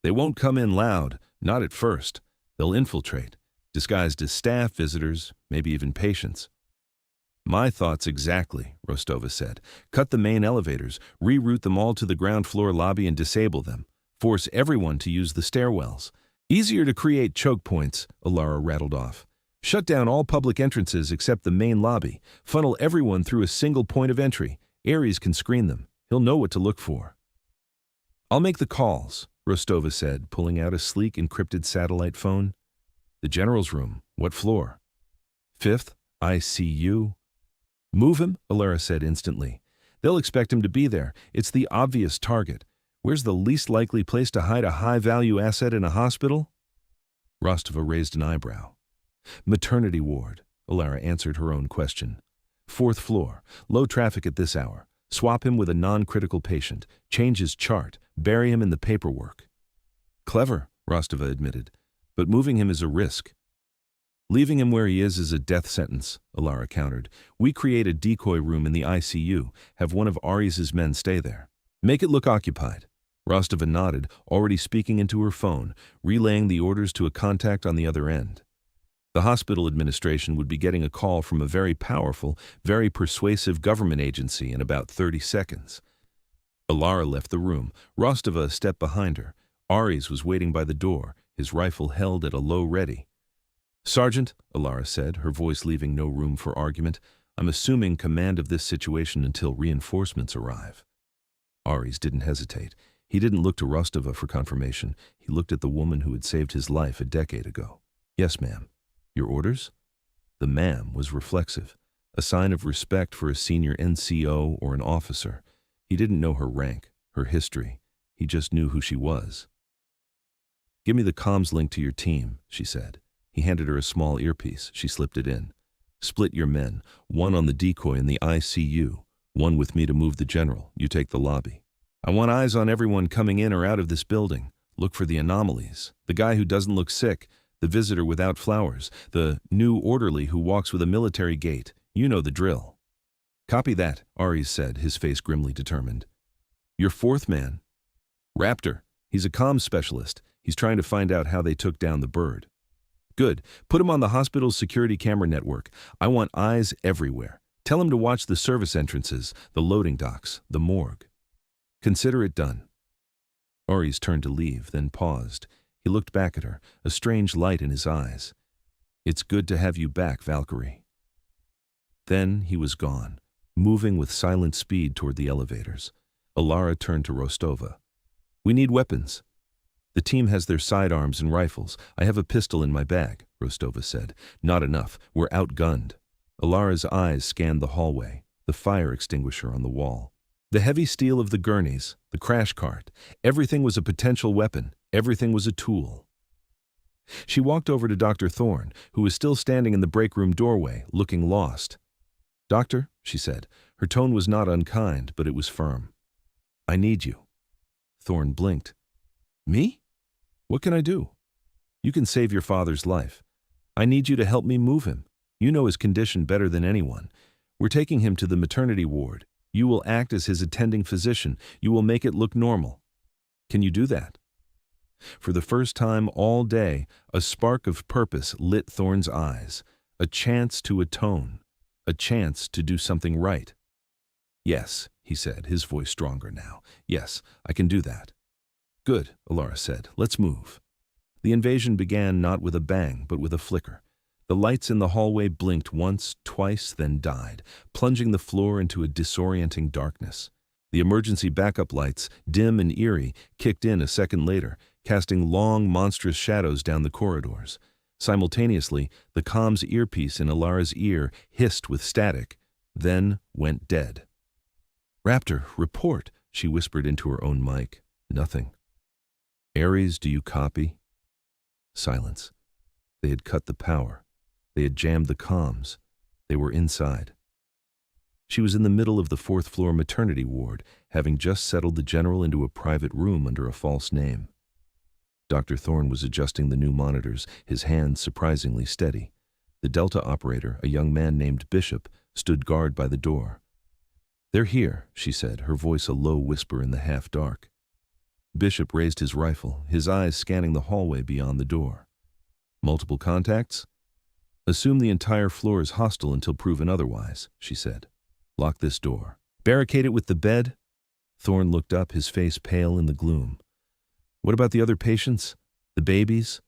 "They won't come in loud, not at first. They'll infiltrate, disguised as staff, visitors, maybe even patients." "My thoughts exactly," Rostova said. "Cut the main elevators, reroute them all to the ground floor lobby and disable them. Force everyone to use the stairwells. Easier to create choke points," Alara rattled off. "Shut down all public entrances except the main lobby. Funnel everyone through a single point of entry. Ares can screen them. He'll know what to look for." "I'll make the calls," Rostova said, pulling out a sleek encrypted satellite phone. "The general's room. What floor?" "5th, ICU." "Move him," Alara said instantly. "They'll expect him to be there. It's the obvious target. Where's the least likely place to hide a high-value asset in a hospital?" Rostova raised an eyebrow. "Maternity ward," Alara answered her own question. "4th floor. Low traffic at this hour. Swap him with a non-critical patient. Change his chart. Bury him in the paperwork." "Clever," Rostova admitted, "but moving him is a risk." "Leaving him where he is a death sentence," Alara countered. "We create a decoy room in the ICU, have one of Ares' men stay there. Make it look occupied." Rostova nodded, already speaking into her phone, relaying the orders to a contact on the other end. The hospital administration would be getting a call from a very powerful, very persuasive government agency in about 30 seconds. Alara left the room, Rostova a step behind her. Ares was waiting by the door, his rifle held at a low ready. "Sergeant," Alara said, her voice leaving no room for argument, "I'm assuming command of this situation until reinforcements arrive." Ares didn't hesitate. He didn't look to Rostova for confirmation. He looked at the woman who had saved his life a decade ago. "Yes, ma'am." "Your orders?" The ma'am was reflexive, a sign of respect for a senior NCO or an officer. He didn't know her rank, her history. He just knew who she was. "Give me the comms link to your team," she said. He handed her a small earpiece. She slipped it in. "Split your men, 1 on the decoy in the ICU, 1 with me to move the general. You take the lobby. I want eyes on everyone coming in or out of this building. Look for the anomalies. The guy who doesn't look sick, the visitor without flowers, the new orderly who walks with a military gait. You know the drill." "Copy that," Ares said, his face grimly determined. "Your 4th man?" "Raptor. He's a comms specialist. He's trying to find out how they took down the bird." "Good. Put him on the hospital's security camera network. I want eyes everywhere. Tell him to watch the service entrances, the loading docks, the morgue." "Consider it done." Ares turned to leave, then paused. He looked back at her, a strange light in his eyes. "It's good to have you back, Valkyrie." Then he was gone, moving with silent speed toward the elevators. Alara turned to Rostova. "We need weapons." "The team has their sidearms and rifles. I have a pistol in my bag," Rostova said. "Not enough. We're outgunned." Alara's eyes scanned the hallway, the fire extinguisher on the wall. The heavy steel of the gurneys, the crash cart, everything was a potential weapon, everything was a tool. She walked over to Dr. Thorne, who was still standing in the break room doorway, looking lost. "Doctor," she said. Her tone was not unkind, but it was firm. "I need you." Thorne blinked. "Me? What can I do?" "You can save your father's life. I need you to help me move him. You know his condition better than anyone. We're taking him to the maternity ward. You will act as his attending physician. You will make it look normal. Can you do that?" For the first time all day, a spark of purpose lit Thorne's eyes, a chance to atone, a chance to do something right. "Yes," he said, his voice stronger now. "Yes, I can do that." "Good," Alara said. "Let's move." The invasion began not with a bang, but with a flicker. The lights in the hallway blinked once, twice, then died, plunging the floor into a disorienting darkness. The emergency backup lights, dim and eerie, kicked in a second later, casting long, monstrous shadows down the corridors. Simultaneously, the comms earpiece in Alara's ear hissed with static, then went dead. "Raptor, report," she whispered into her own mic. Nothing. "Ares, do you copy?" Silence. They had cut the power. They had jammed the comms. They were inside. She was in the middle of the fourth-floor maternity ward, having just settled the general into a private room under a false name. Dr. Thorne was adjusting the new monitors, his hands surprisingly steady. The Delta operator, a young man named Bishop, stood guard by the door. "They're here," she said, her voice a low whisper in the half-dark. Bishop raised his rifle, his eyes scanning the hallway beyond the door. "Multiple contacts?" "Assume the entire floor is hostile until proven otherwise," she said. "Lock this door. Barricade it with the bed?" Thorne looked up, his face pale in the gloom. "What about the other patients? The babies?"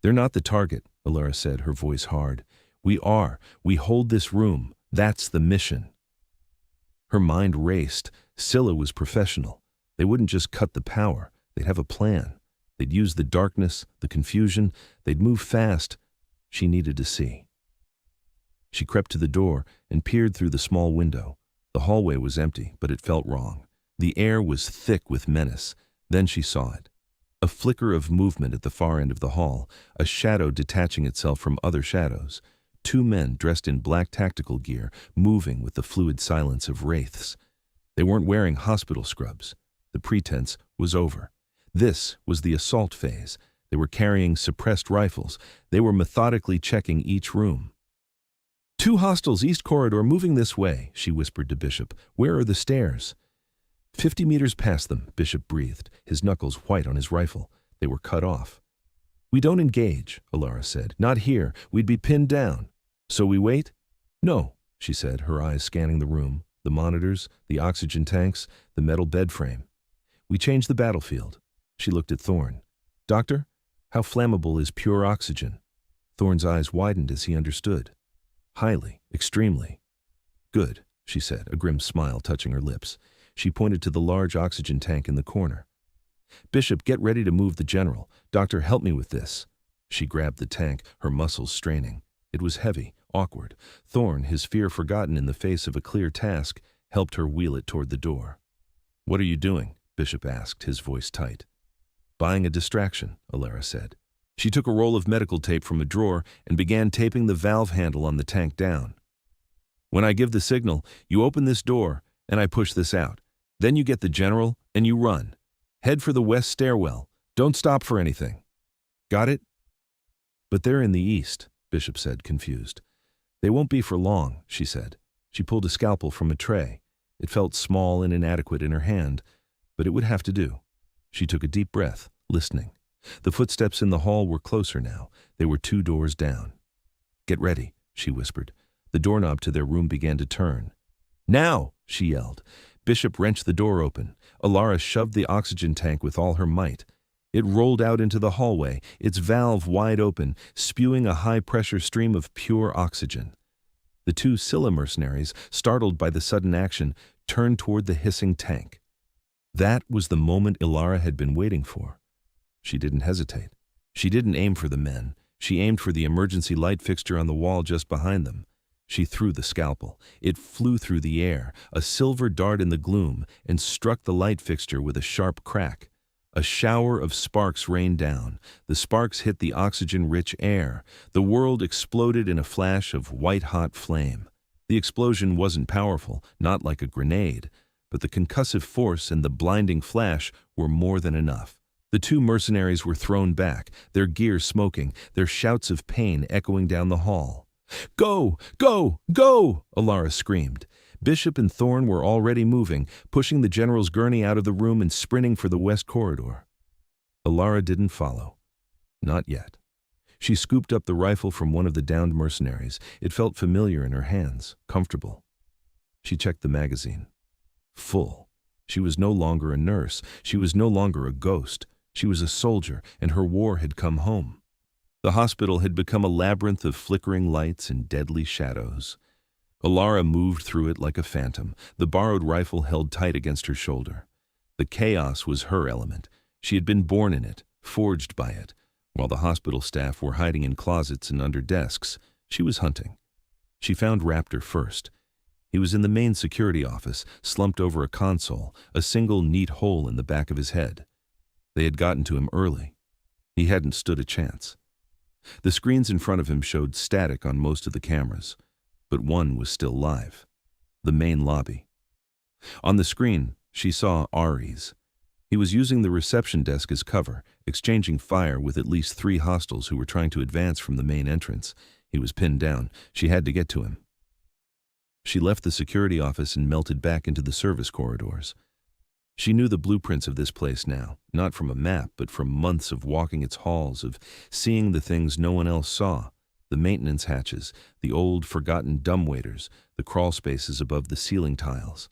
"They're not the target," Alara said, her voice hard. "We are. We hold this room. That's the mission." Her mind raced. Scylla was professional. They wouldn't just cut the power. They'd have a plan. They'd use the darkness, the confusion. They'd move fast. She needed to see. She crept to the door and peered through the small window. The hallway was empty, but it felt wrong. The air was thick with menace. Then she saw it. A flicker of movement at the far end of the hall, a shadow detaching itself from other shadows. Two men dressed in black tactical gear, moving with the fluid silence of wraiths. They weren't wearing hospital scrubs. The pretense was over. This was the assault phase. They were carrying suppressed rifles. They were methodically checking each room. "Two hostiles, East Corridor, moving this way," she whispered to Bishop. "Where are the stairs?" 50 meters past them, Bishop breathed, his knuckles white on his rifle. They were cut off. "We don't engage," Alara said. "Not here. We'd be pinned down." "So we wait?" "No," she said, her eyes scanning the room, the monitors, the oxygen tanks, the metal bed frame. "We change the battlefield." She looked at Thorne. "Doctor, how flammable is pure oxygen?" Thorne's eyes widened as he understood. "Highly, extremely." "Good," she said, a grim smile touching her lips. She pointed to the large oxygen tank in the corner. "Bishop, get ready to move the general. Doctor, help me with this." She grabbed the tank, her muscles straining. It was heavy, awkward. Thorne, his fear forgotten in the face of a clear task, helped her wheel it toward the door. "What are you doing?" Bishop asked, his voice tight. "Buying a distraction," Alara said. She took a roll of medical tape from a drawer and began taping the valve handle on the tank down. "When I give the signal, you open this door, and I push this out. Then you get the general, and you run. Head for the west stairwell. Don't stop for anything. Got it?" "But they're in the east," Bishop said, confused. "They won't be for long," she said. She pulled a scalpel from a tray. It felt small and inadequate in her hand, but it would have to do. She took a deep breath, listening. The footsteps in the hall were closer now. They were 2 doors down. "Get ready," she whispered. The doorknob to their room began to turn. "Now!" she yelled. Bishop wrenched the door open. Alara shoved the oxygen tank with all her might. It rolled out into the hallway, its valve wide open, spewing a high-pressure stream of pure oxygen. The 2 Scylla mercenaries, startled by the sudden action, turned toward the hissing tank. That was the moment Alara had been waiting for. She didn't hesitate. She didn't aim for the men. She aimed for the emergency light fixture on the wall just behind them. She threw the scalpel. It flew through the air, a silver dart in the gloom, and struck the light fixture with a sharp crack. A shower of sparks rained down. The sparks hit the oxygen-rich air. The world exploded in a flash of white-hot flame. The explosion wasn't powerful, not like a grenade, but the concussive force and the blinding flash were more than enough. The 2 mercenaries were thrown back, their gear smoking, their shouts of pain echoing down the hall. "Go! Go! Go!" Alara screamed. Bishop and Thorne were already moving, pushing the general's gurney out of the room and sprinting for the west corridor. Alara didn't follow. Not yet. She scooped up the rifle from one of the downed mercenaries. It felt familiar in her hands, comfortable. She checked the magazine. Full. She was no longer a nurse. She was no longer a ghost. She was a soldier, and her war had come home. The hospital had become a labyrinth of flickering lights and deadly shadows. Alara moved through it like a phantom, the borrowed rifle held tight against her shoulder. The chaos was her element. She had been born in it, forged by it. While the hospital staff were hiding in closets and under desks, she was hunting. She found Raptor first. He was in the main security office, slumped over a console, a single neat hole in the back of his head. They had gotten to him early. He hadn't stood a chance. The screens in front of him showed static on most of the cameras, but one was still live. The main lobby. On the screen, she saw Aries. He was using the reception desk as cover, exchanging fire with at least 3 hostiles who were trying to advance from the main entrance. He was pinned down. She had to get to him. She left the security office and melted back into the service corridors. She knew the blueprints of this place now, not from a map, but from months of walking its halls, of seeing the things no one else saw, the maintenance hatches, the old, forgotten dumbwaiters, the crawl spaces above the ceiling tiles.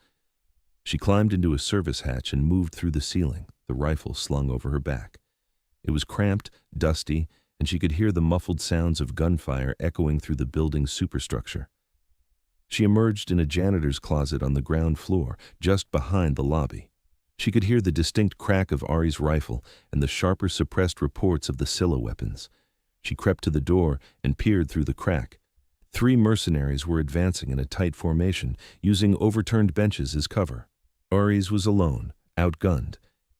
She climbed into a service hatch and moved through the ceiling, the rifle slung over her back. It was cramped, dusty, and she could hear the muffled sounds of gunfire echoing through the building's superstructure. She emerged in a janitor's closet on the ground floor, just behind the lobby. She could hear the distinct crack of Ari's rifle and the sharper suppressed reports of the Scylla weapons. She crept to the door and peered through the crack. 3 mercenaries were advancing in a tight formation, using overturned benches as cover. Aries was alone, outgunned.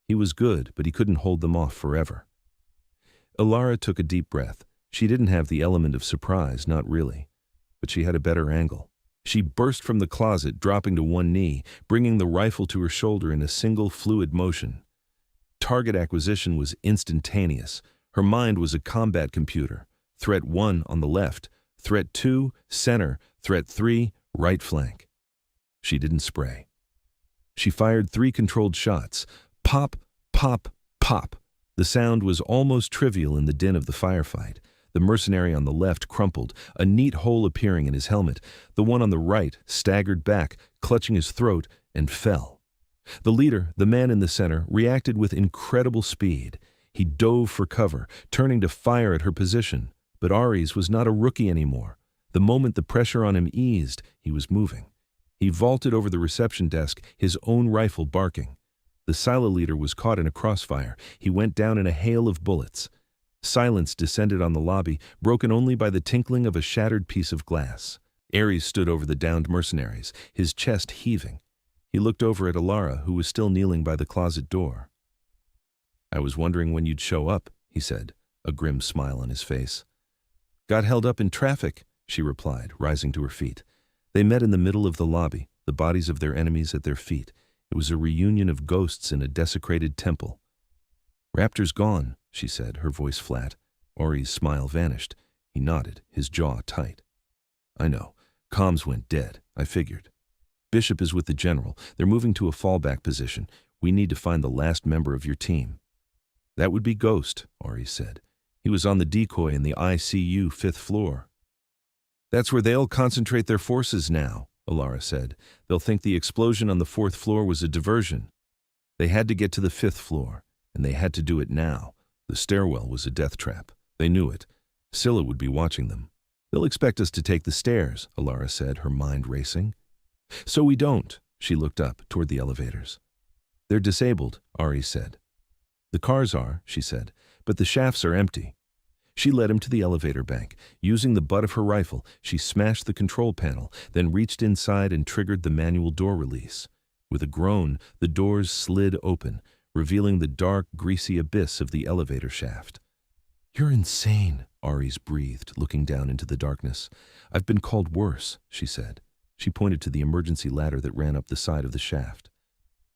He was good, but he couldn't hold them off forever. Alara took a deep breath. She didn't have the element of surprise, not really. But she had a better angle. She burst from the closet, dropping to one knee, bringing the rifle to her shoulder in a single fluid motion. Target acquisition was instantaneous. Her mind was a combat computer. Threat 1 on the left, threat 2, center, threat 3, right flank. She didn't spray. She fired 3 controlled shots. Pop, pop, pop. The sound was almost trivial in the din of the firefight. The mercenary on the left crumpled, a neat hole appearing in his helmet. The one on the right staggered back, clutching his throat, and fell. The leader, the man in the center, reacted with incredible speed. He dove for cover, turning to fire at her position. But Aries was not a rookie anymore. The moment the pressure on him eased, he was moving. He vaulted over the reception desk, his own rifle barking. The Scylla leader was caught in a crossfire. He went down in a hail of bullets. Silence descended on the lobby, broken only by the tinkling of a shattered piece of glass. Ares stood over the downed mercenaries, his chest heaving. He looked over at Alara, who was still kneeling by the closet door. "I was wondering when you'd show up," he said, a grim smile on his face. "Got held up in traffic," she replied, rising to her feet. They met in the middle of the lobby, the bodies of their enemies at their feet. It was a reunion of ghosts in a desecrated temple. "Raptor's gone," she said, her voice flat. Ori's smile vanished. He nodded, his jaw tight. "I know. Comms went dead. I figured. Bishop is with the general. They're moving to a fallback position. We need to find the last member of your team." "That would be Ghost," Ori said. "He was on the decoy in the ICU 5th floor." "That's where they'll concentrate their forces now," Alara said. "They'll think the explosion on the 4th floor was a diversion. They had to get to the 5th floor, and they had to do it now. The stairwell was a death trap. They knew it. Scylla would be watching them. "They'll expect us to take the stairs," Alara said, her mind racing. "So we don't." She looked up toward the elevators. "They're disabled," Ari said. "The cars are," she said, "but the shafts are empty." She led him to the elevator bank. Using the butt of her rifle, she smashed the control panel, then reached inside and triggered the manual door release. With a groan, the doors slid open, revealing the dark, greasy abyss of the elevator shaft. "You're insane," Aries breathed, looking down into the darkness. "I've been called worse," she said. She pointed to the emergency ladder that ran up the side of the shaft.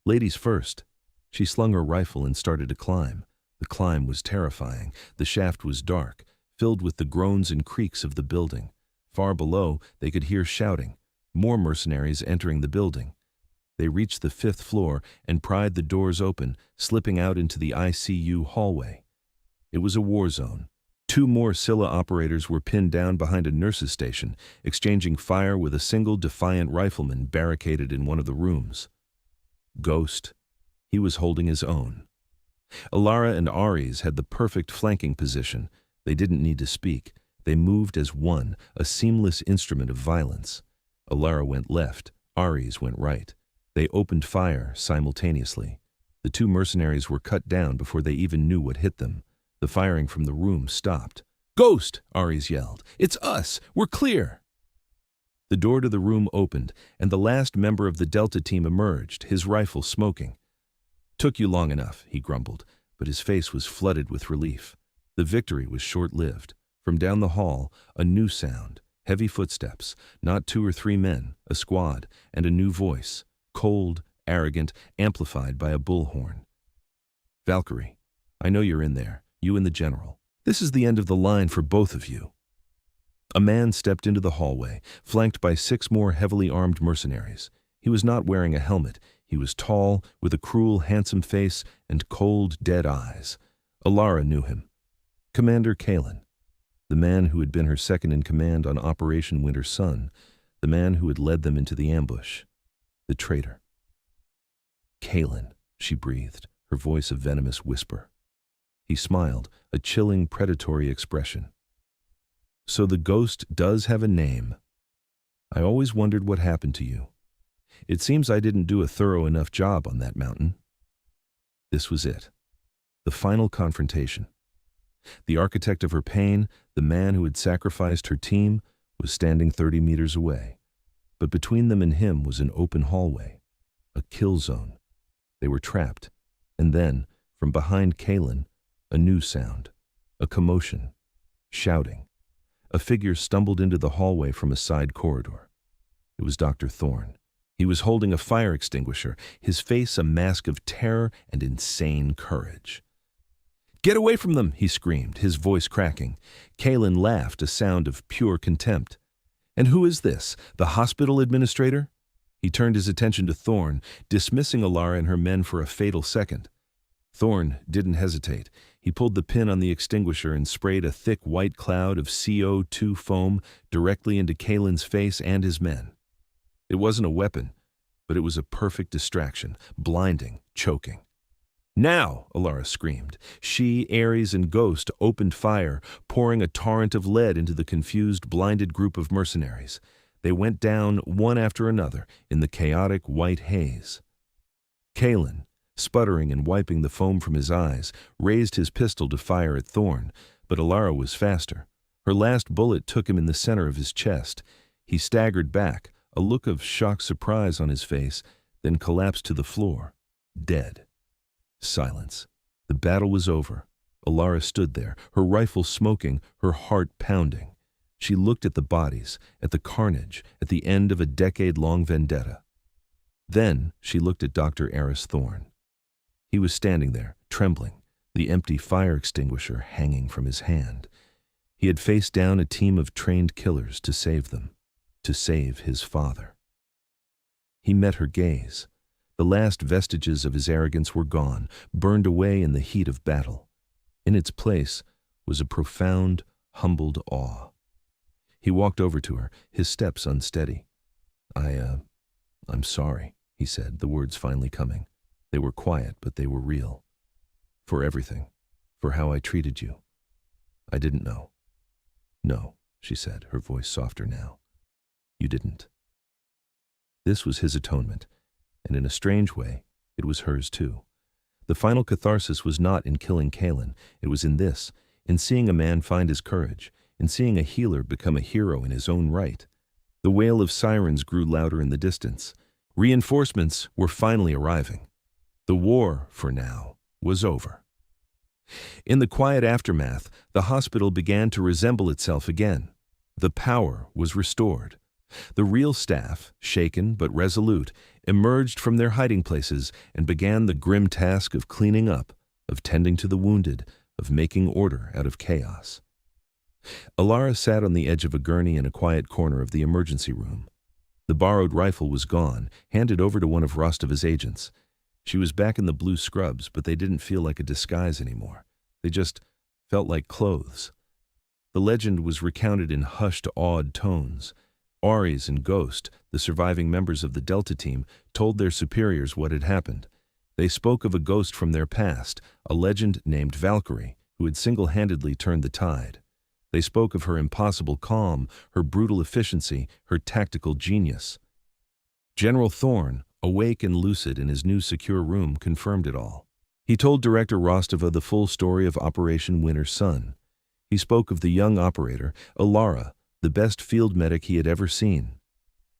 "Ladies first." She slung her rifle and started to climb. The climb was terrifying. The shaft was dark, filled with the groans and creaks of the building. Far below, they could hear shouting. More mercenaries entering the building. They reached the 5th floor and pried the doors open, slipping out into the ICU hallway. It was a war zone. 2 more Scylla operators were pinned down behind a nurse's station, exchanging fire with a single defiant rifleman barricaded in one of the rooms. Ghost. He was holding his own. Alara and Ares had the perfect flanking position. They didn't need to speak. They moved as one, a seamless instrument of violence. Alara went left, Ares went right. They opened fire simultaneously. The two mercenaries were cut down before they even knew what hit them. The firing from the room stopped. "Ghost!" Ares yelled. "It's us! We're clear!" The door to the room opened, and the last member of the Delta team emerged, his rifle smoking. "Took you long enough," he grumbled, but his face was flooded with relief. The victory was short-lived. From down the hall, a new sound, heavy footsteps, not 2 or 3 men, a squad, and a new voice, cold, arrogant, amplified by a bullhorn. "Valkyrie, I know you're in there, you and the general. This is the end of the line for both of you." A man stepped into the hallway, flanked by 6 more heavily armed mercenaries. He was not wearing a helmet. He was tall, with a cruel, handsome face and cold, dead eyes. Alara knew him. Commander Kalen, the man who had been her second-in-command on Operation Winter Sun, the man who had led them into the ambush. The traitor. "Kalen," she breathed, her voice a venomous whisper. He smiled, a chilling, predatory expression. "So the ghost does have a name. I always wondered what happened to you. It seems I didn't do a thorough enough job on that mountain." This was it. The final confrontation. The architect of her pain, the man who had sacrificed her team, was standing 30 meters away. But between them and him was an open hallway, a kill zone. They were trapped. And then, from behind Kalen, a new sound, a commotion, shouting. A figure stumbled into the hallway from a side corridor. It was Dr. Thorne. He was holding a fire extinguisher, his face a mask of terror and insane courage. "Get away from them!" he screamed, his voice cracking. Kalen laughed, a sound of pure contempt. "And who is this? The hospital administrator?" He turned his attention to Thorne, dismissing Alara and her men for a fatal second. Thorne didn't hesitate. He pulled the pin on the extinguisher and sprayed a thick white cloud of CO2 foam directly into Kalen's face and his men. It wasn't a weapon, but it was a perfect distraction, blinding, choking. "Now!" Alara screamed. She, Ares, and Ghost opened fire, pouring a torrent of lead into the confused, blinded group of mercenaries. They went down, one after another, in the chaotic white haze. Kalen, sputtering and wiping the foam from his eyes, raised his pistol to fire at Thorne, but Alara was faster. Her last bullet took him in the center of his chest. He staggered back, a look of shocked surprise on his face, then collapsed to the floor, dead. Silence. The battle was over. Alara stood there, her rifle smoking, her heart pounding. She looked at the bodies, at the carnage, at the end of a decade-long vendetta. Then she looked at Dr. Aris Thorne. He was standing there, trembling, the empty fire extinguisher hanging from his hand. He had faced down a team of trained killers to save them, to save his father. He met her gaze. The last vestiges of his arrogance were gone, burned away in the heat of battle. In its place was a profound, humbled awe. He walked over to her, his steps unsteady. I'm sorry," he said, the words finally coming. They were quiet, but they were real. "For everything, for how I treated you. I didn't know." "No," she said, her voice softer now. "You didn't." This was his atonement, and in a strange way, it was hers too. The final catharsis was not in killing Kalen, it was in this, in seeing a man find his courage, in seeing a healer become a hero in his own right. The wail of sirens grew louder in the distance. Reinforcements were finally arriving. The war, for now, was over. In the quiet aftermath, the hospital began to resemble itself again. The power was restored. The real staff, shaken but resolute, emerged from their hiding places and began the grim task of cleaning up, of tending to the wounded, of making order out of chaos. Alara sat on the edge of a gurney in a quiet corner of the emergency room. The borrowed rifle was gone, handed over to one of Rostova's agents. She was back in the blue scrubs, but they didn't feel like a disguise anymore. They just felt like clothes. The legend was recounted in hushed, awed tones. Ares and Ghost, the surviving members of the Delta team, told their superiors what had happened. They spoke of a ghost from their past, a legend named Valkyrie, who had single-handedly turned the tide. They spoke of her impossible calm, her brutal efficiency, her tactical genius. General Thorne, awake and lucid in his new secure room, confirmed it all. He told Director Rostova the full story of Operation Winter Sun. He spoke of the young operator, Alara, the best field medic he had ever seen.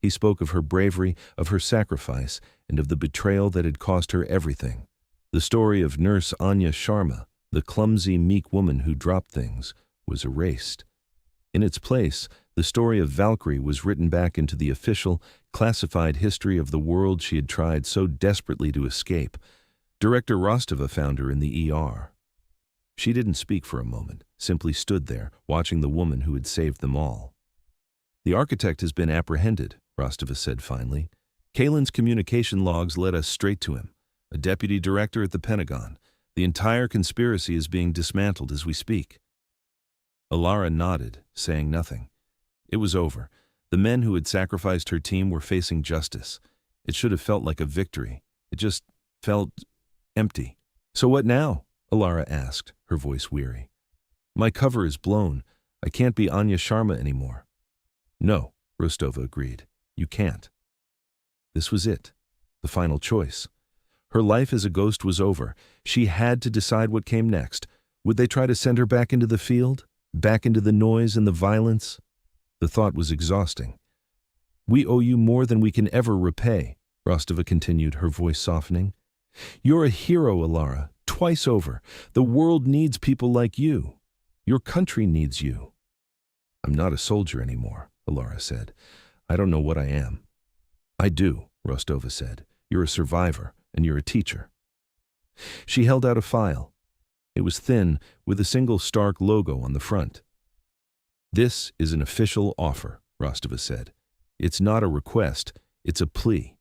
He spoke of her bravery, of her sacrifice, and of the betrayal that had cost her everything. The story of Nurse Anya Sharma, the clumsy, meek woman who dropped things, was erased. In its place, the story of Valkyrie was written back into the official, classified history of the world she had tried so desperately to escape. Director Rostova found her in the ER. She didn't speak for a moment, simply stood there, watching the woman who had saved them all. "The architect has been apprehended," Rostova said finally. "Kalin's communication logs led us straight to him. A deputy director at the Pentagon. The entire conspiracy is being dismantled as we speak." Alara nodded, saying nothing. It was over. The men who had sacrificed her team were facing justice. It should have felt like a victory. It just felt empty. "So what now?" Alara asked, her voice weary. "My cover is blown. I can't be Anya Sharma anymore." "No," Rostova agreed. "You can't." This was it, the final choice. Her life as a ghost was over. She had to decide what came next. Would they try to send her back into the field? Back into the noise and the violence? The thought was exhausting. "We owe you more than we can ever repay," Rostova continued, her voice softening. "You're a hero, Alara, twice over. The world needs people like you. Your country needs you." "I'm not a soldier anymore," Alara said. "I don't know what I am." "I do," Rostova said. "You're a survivor, and you're a teacher." She held out a file. It was thin, with a single Stark logo on the front. "This is an official offer," Rostova said. "It's not a request, it's a plea.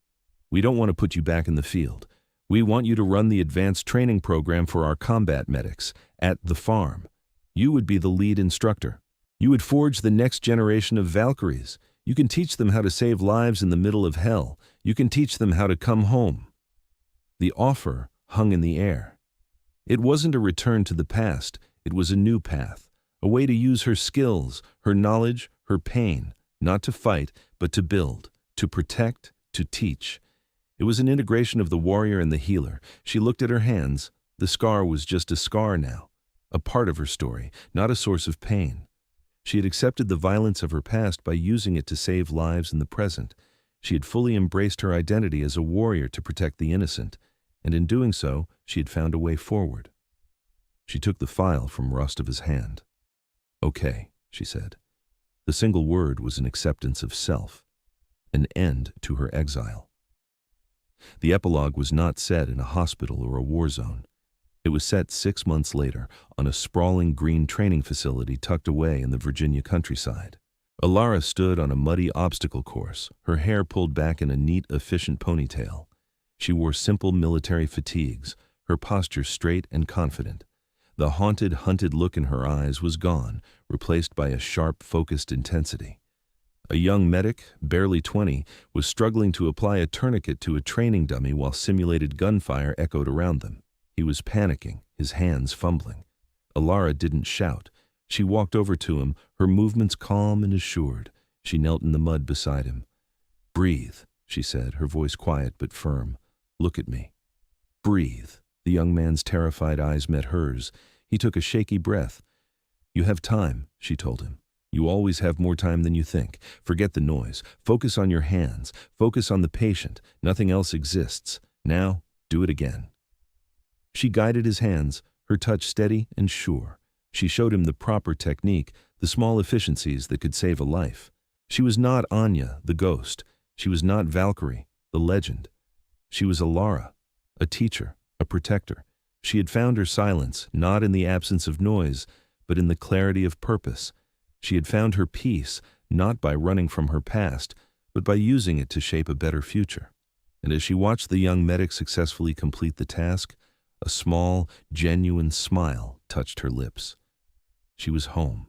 We don't want to put you back in the field. We want you to run the advanced training program for our combat medics at the farm. You would be the lead instructor. You would forge the next generation of Valkyries. You can teach them how to save lives in the middle of hell. You can teach them how to come home." The offer hung in the air. It wasn't a return to the past, it was a new path, a way to use her skills, her knowledge, her pain, not to fight, but to build, to protect, to teach. It was an integration of the warrior and the healer. She looked at her hands. The scar was just a scar now, a part of her story, not a source of pain. She had accepted the violence of her past by using it to save lives in the present. She had fully embraced her identity as a warrior to protect the innocent, and in doing so, she had found a way forward. She took the file from Rostova's hand. "Okay," she said. The single word was an acceptance of self, an end to her exile. The epilogue was not set in a hospital or a war zone. It was set 6 months later on a sprawling green training facility tucked away in the Virginia countryside. Alara stood on a muddy obstacle course, her hair pulled back in a neat, efficient ponytail. She wore simple military fatigues, her posture straight and confident. The haunted, hunted look in her eyes was gone, replaced by a sharp, focused intensity. A young medic, barely 20, was struggling to apply a tourniquet to a training dummy while simulated gunfire echoed around them. He was panicking, his hands fumbling. Alara didn't shout. She walked over to him, her movements calm and assured. She knelt in the mud beside him. "Breathe," she said, her voice quiet but firm. "Look at me. Breathe." The young man's terrified eyes met hers. He took a shaky breath. "You have time," she told him. "You always have more time than you think. Forget the noise. Focus on your hands. Focus on the patient. Nothing else exists. Now, do it again." She guided his hands, her touch steady and sure. She showed him the proper technique, the small efficiencies that could save a life. She was not Anya, the ghost. She was not Valkyrie, the legend. She was Alara, a teacher, a protector. She had found her silence, not in the absence of noise, but in the clarity of purpose. She had found her peace, not by running from her past, but by using it to shape a better future. And as she watched the young medic successfully complete the task, a small, genuine smile touched her lips. She was home.